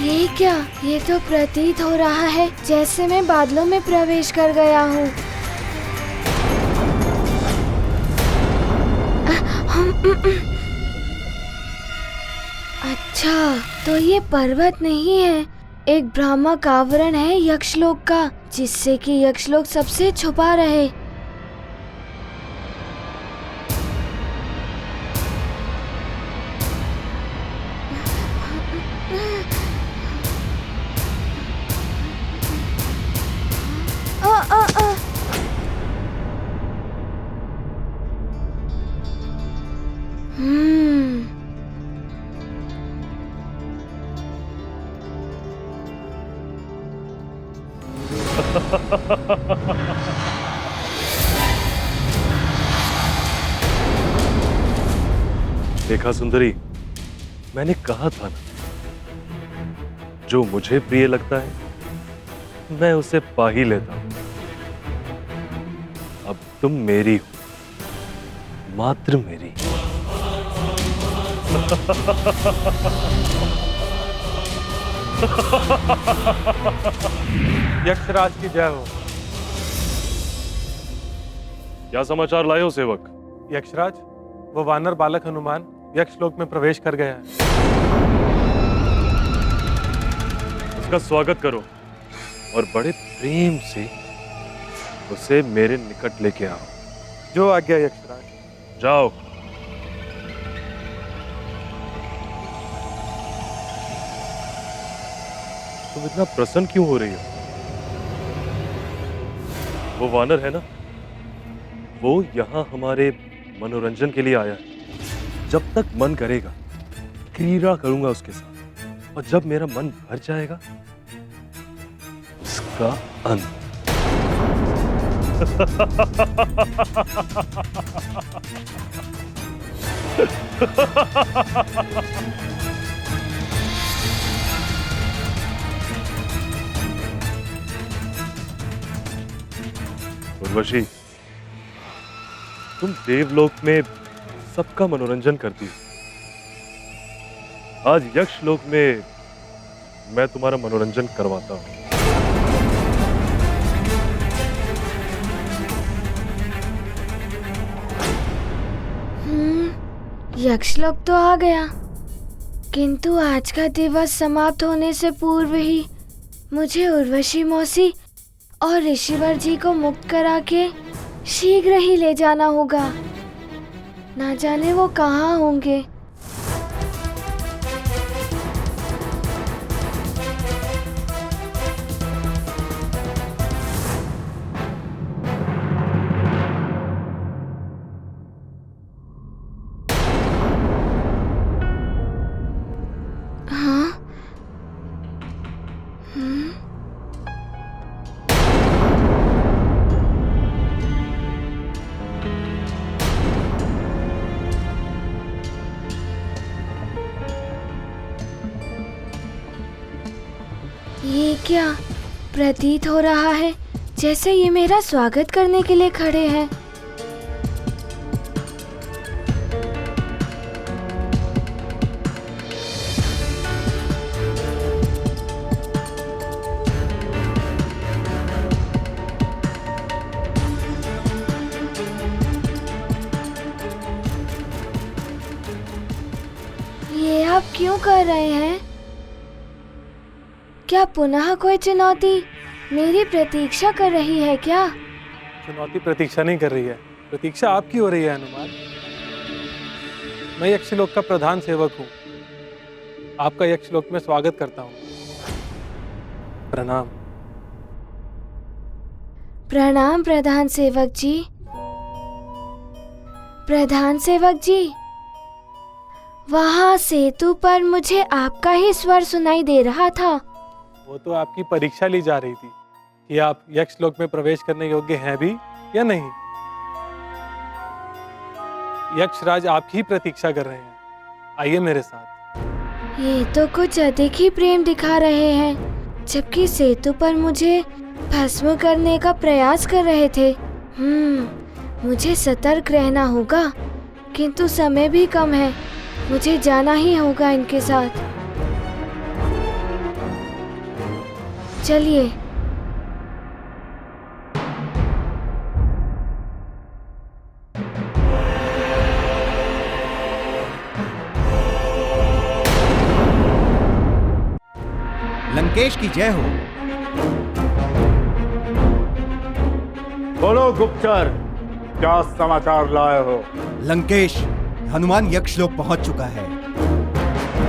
Speaker 4: ये क्या? ये तो प्रतीत हो रहा है जैसे मैं बादलों में प्रवेश कर गया हूँ। अच्छा, तो ये पर्वत नहीं है, एक भ्रामक आवरण है यक्षलोक का, जिससे कि यक्षलोक सबसे छुपा रहे।
Speaker 16: देखा सुंदरी, मैंने कहा था ना, जो मुझे प्रिय लगता है मैं उसे पा ही लेता हूं। अब तुम मेरी हो, मात्र मेरी।
Speaker 19: यक्षराज की जय हो।
Speaker 16: क्या समाचार लाए हो सेवक?
Speaker 19: यक्षराज, वो वानर बालक हनुमान यक्षलोक में प्रवेश कर गया है।
Speaker 16: उसका स्वागत करो और बड़े प्रेम से उसे मेरे निकट लेके आओ।
Speaker 19: जो आज्ञा यक्षराज।
Speaker 16: जाओ। तुम इतना प्रसन्न क्यों हो रही हो? वो वानर है ना, वो यहाँ हमारे मनोरंजन के लिए आया है। जब तक मन करेगा क्रीड़ा करूंगा उसके साथ, और जब मेरा मन भर जाएगा उसका अंत। उर्वशी, तुम देवलोक में सबका मनोरंजन करती हो। आज यक्षलोक में मैं तुम्हारा मनोरंजन करवाता हूं।
Speaker 4: यक्षलोक तो आ गया, किंतु आज का दिवस समाप्त होने से पूर्व ही मुझे उर्वशी मौसी और ऋषिवर जी को मुक्त करा के शीघ्र ही ले जाना होगा। ना जाने वो कहाँ होंगे। ये क्या? प्रतीत हो रहा है जैसे ये मेरा स्वागत करने के लिए खड़े हैं। ये आप क्यों कर रहे हैं? क्या पुनः कोई चुनौती मेरी प्रतीक्षा कर रही है क्या?
Speaker 19: चुनौती प्रतीक्षा नहीं कर रही है, प्रतीक्षा आपकी हो रही है हनुमान। मैं यक्षलोक का प्रधान सेवक हूँ, आपका यक्षलोक में स्वागत करता हूँ। प्रणाम।
Speaker 4: प्रणाम प्रधान सेवक जी। प्रधान सेवक जी, वहाँ सेतु पर मुझे आपका ही स्वर सुनाई दे रहा था।
Speaker 19: वो तो आपकी परीक्षा ली जा रही थी कि आप यक्षलोक में प्रवेश करने योग्य हैं भी या नहीं। यक्षराज आपकी ही प्रतीक्षा कर रहे हैं, आइए मेरे साथ।
Speaker 4: ये तो कुछ अधिक ही प्रेम दिखा रहे हैं, जबकि सेतु पर मुझे भस्म करने का प्रयास कर रहे थे। मुझे सतर्क रहना होगा, किंतु समय भी कम है, मुझे जाना ही होगा इनके साथ। चलिए।
Speaker 8: लंकेश की जय हो।
Speaker 20: बोलो गुप्तचर, क्या समाचार लाए हो?
Speaker 8: लंकेश, हनुमान यक्षलोक पहुंच चुका है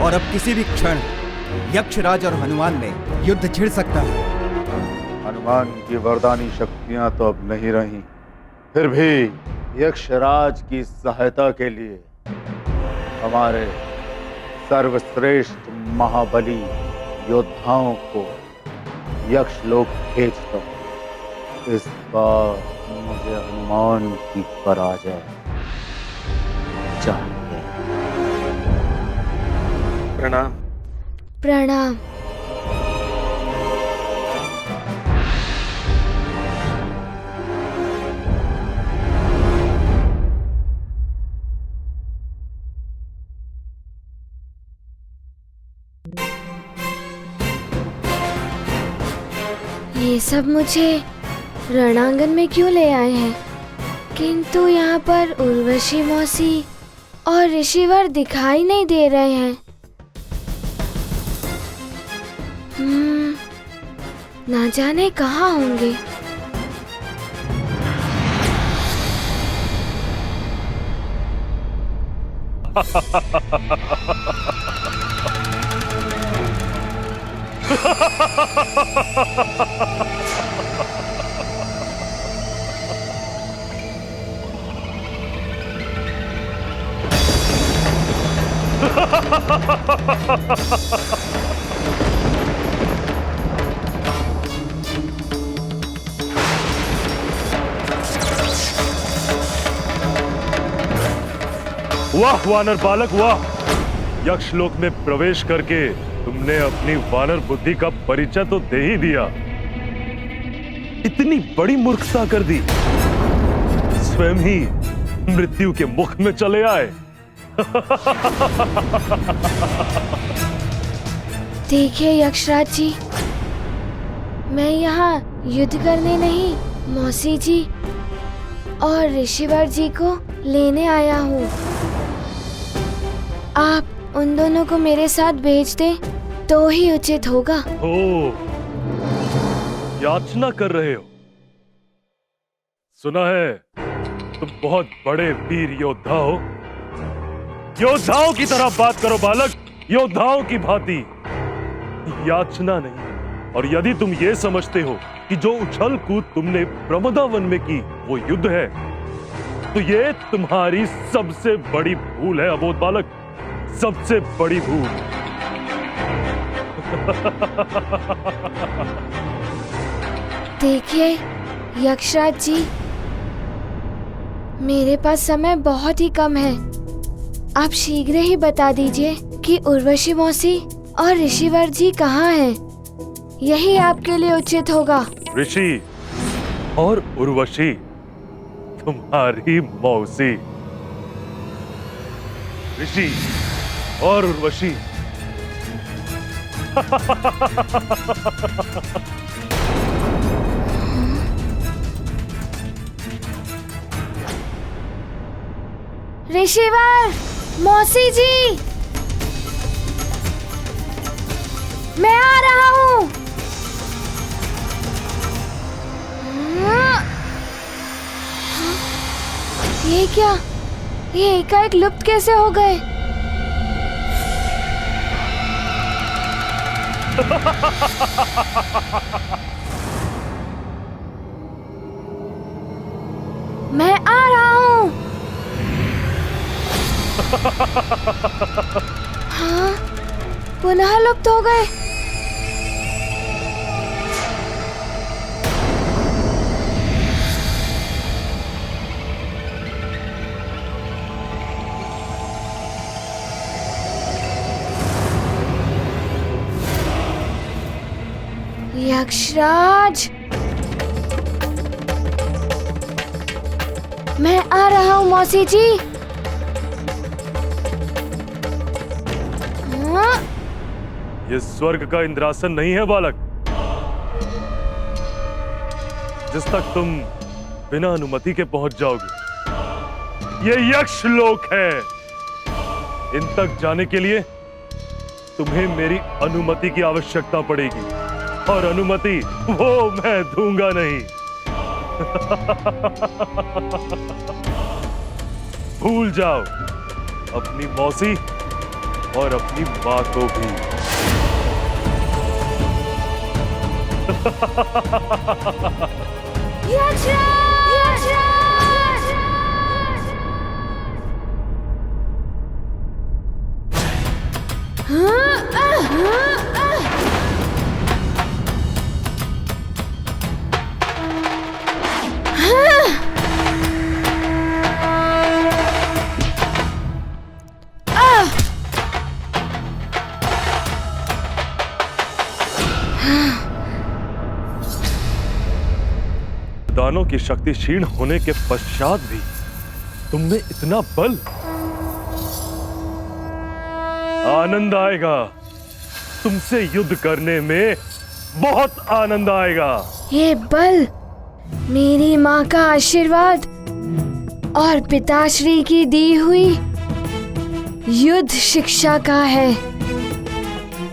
Speaker 8: और अब किसी भी क्षण यक्षराज और हनुमान में युद्ध छिड़ सकता है।
Speaker 20: हनुमान की वरदानी शक्तियां तो अब नहीं रही, फिर भी यक्षराज की सहायता के लिए हमारे सर्वश्रेष्ठ महाबली योद्धाओं को यक्षलोक भेज दो। इस बार मुझे हनुमान की पराजय चाहिए।
Speaker 19: प्रणाम।
Speaker 4: प्रणाम। ये सब मुझे रणांगन में क्यों ले आए हैं? किंतु यहाँ पर उर्वशी मौसी और ऋषिवर दिखाई नहीं दे रहे हैं। ना जाने कहाँ होंगे।
Speaker 16: वाह वानर बालक वाह! यक्षलोक में प्रवेश करके तुमने अपनी वानर बुद्धि का परिचय तो दे ही दिया। इतनी बड़ी मूर्खता कर दी, स्वयं ही मृत्यु के मुख में चले आए।
Speaker 4: देखिए यक्षराज जी, मैं यहाँ युद्ध करने नहीं, मौसी जी और ऋषिवर जी को लेने आया हूँ। आप उन दोनों को मेरे साथ भेज दें तो ही उचित होगा।
Speaker 16: ओ, याचना कर रहे हो? सुना है तुम बहुत बड़े वीर योद्धा हो। योद्धाओं की तरह बात करो बालक, योद्धाओं की भांति, याचना नहीं। और यदि तुम ये समझते हो कि जो उछल कूद तुमने प्रमदावन में की वो युद्ध है, तो ये तुम्हारी सबसे बड़ी भूल है अबोध बालक, सबसे बड़ी भूल।
Speaker 4: देखिए यक्षराज जी, मेरे पास समय बहुत ही कम है। आप शीघ्र ही बता दीजिए कि उर्वशी मौसी और ऋषिवर जी कहाँ हैं। यही आपके लिए उचित होगा।
Speaker 16: ऋषि और उर्वशी तुम्हारी मौसी। ऋषि और उर्वशी।
Speaker 4: ऋषिवर, मौसी जी, मैं आ रहा हूँ। ये क्या? ये एकाएक लुप्त कैसे हो गए? मैं आ रहा हूँ। हाँ, पुनः लुप्त हो गए। यक्षराज, मैं आ रहा हूँ मौसी जी। हाँ?
Speaker 16: ये स्वर्ग का इंद्रासन नहीं है बालक, जिस तक तुम बिना अनुमति के पहुंच जाओगे। ये यक्ष लोक है। इन तक जाने के लिए तुम्हें मेरी अनुमति की आवश्यकता पड़ेगी, और अनुमति वो मैं दूंगा नहीं। भूल जाओ अपनी मौसी और अपनी मां को भी। दानों की शक्ति क्षीण होने के पश्चात भी तुमने इतना बल। आनंद आएगा तुमसे युद्ध करने में, बहुत आनंद आएगा।
Speaker 4: ये बल मेरी माँ का आशीर्वाद और पिताश्री की दी हुई युद्ध शिक्षा का है,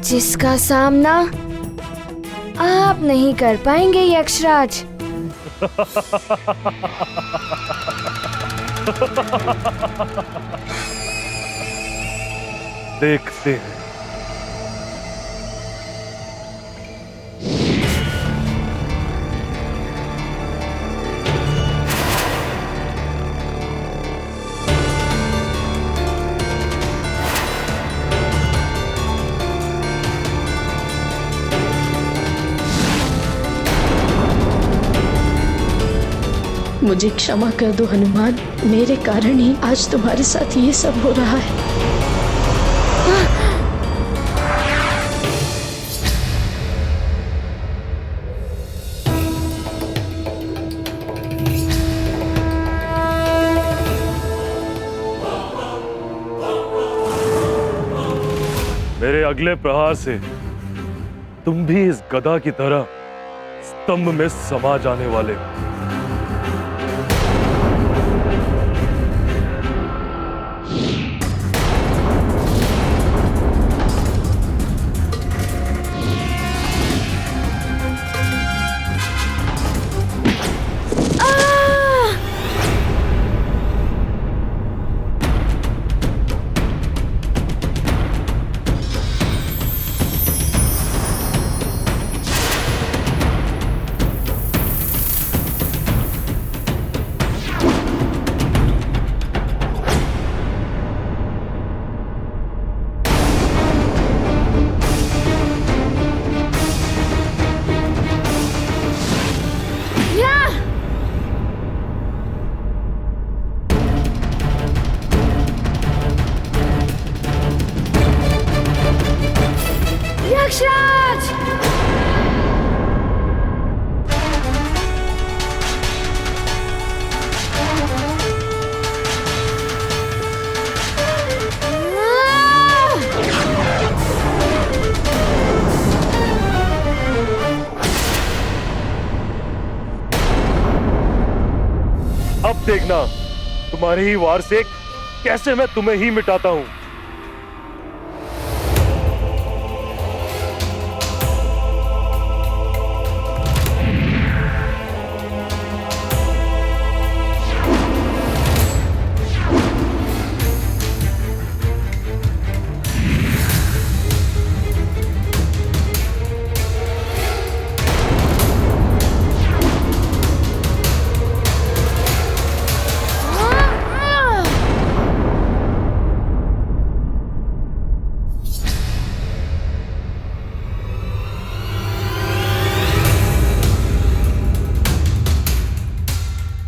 Speaker 4: जिसका सामना आप नहीं कर पाएंगे यक्षराज।
Speaker 16: देखते हैं।
Speaker 5: मुझे क्षमा कर दो हनुमान, मेरे कारण ही आज तुम्हारे साथ ये सब हो रहा है।
Speaker 16: मेरे अगले प्रहार से तुम भी इस गदा की तरह स्तंभ में समा जाने वाले हो। अब देखना तुम्हारे ही वार से कैसे मैं तुम्हें ही मिटाता हूं।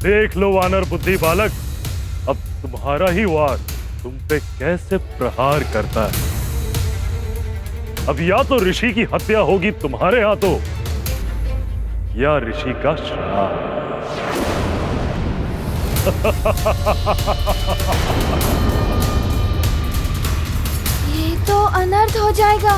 Speaker 16: देख लो वानर बुद्धि बालक, अब तुम्हारा ही वार तुम पे कैसे प्रहार करता है। अब या तो ऋषि की हत्या होगी तुम्हारे हाथों या ऋषि का श्राप।
Speaker 4: ये तो अनर्थ हो जाएगा।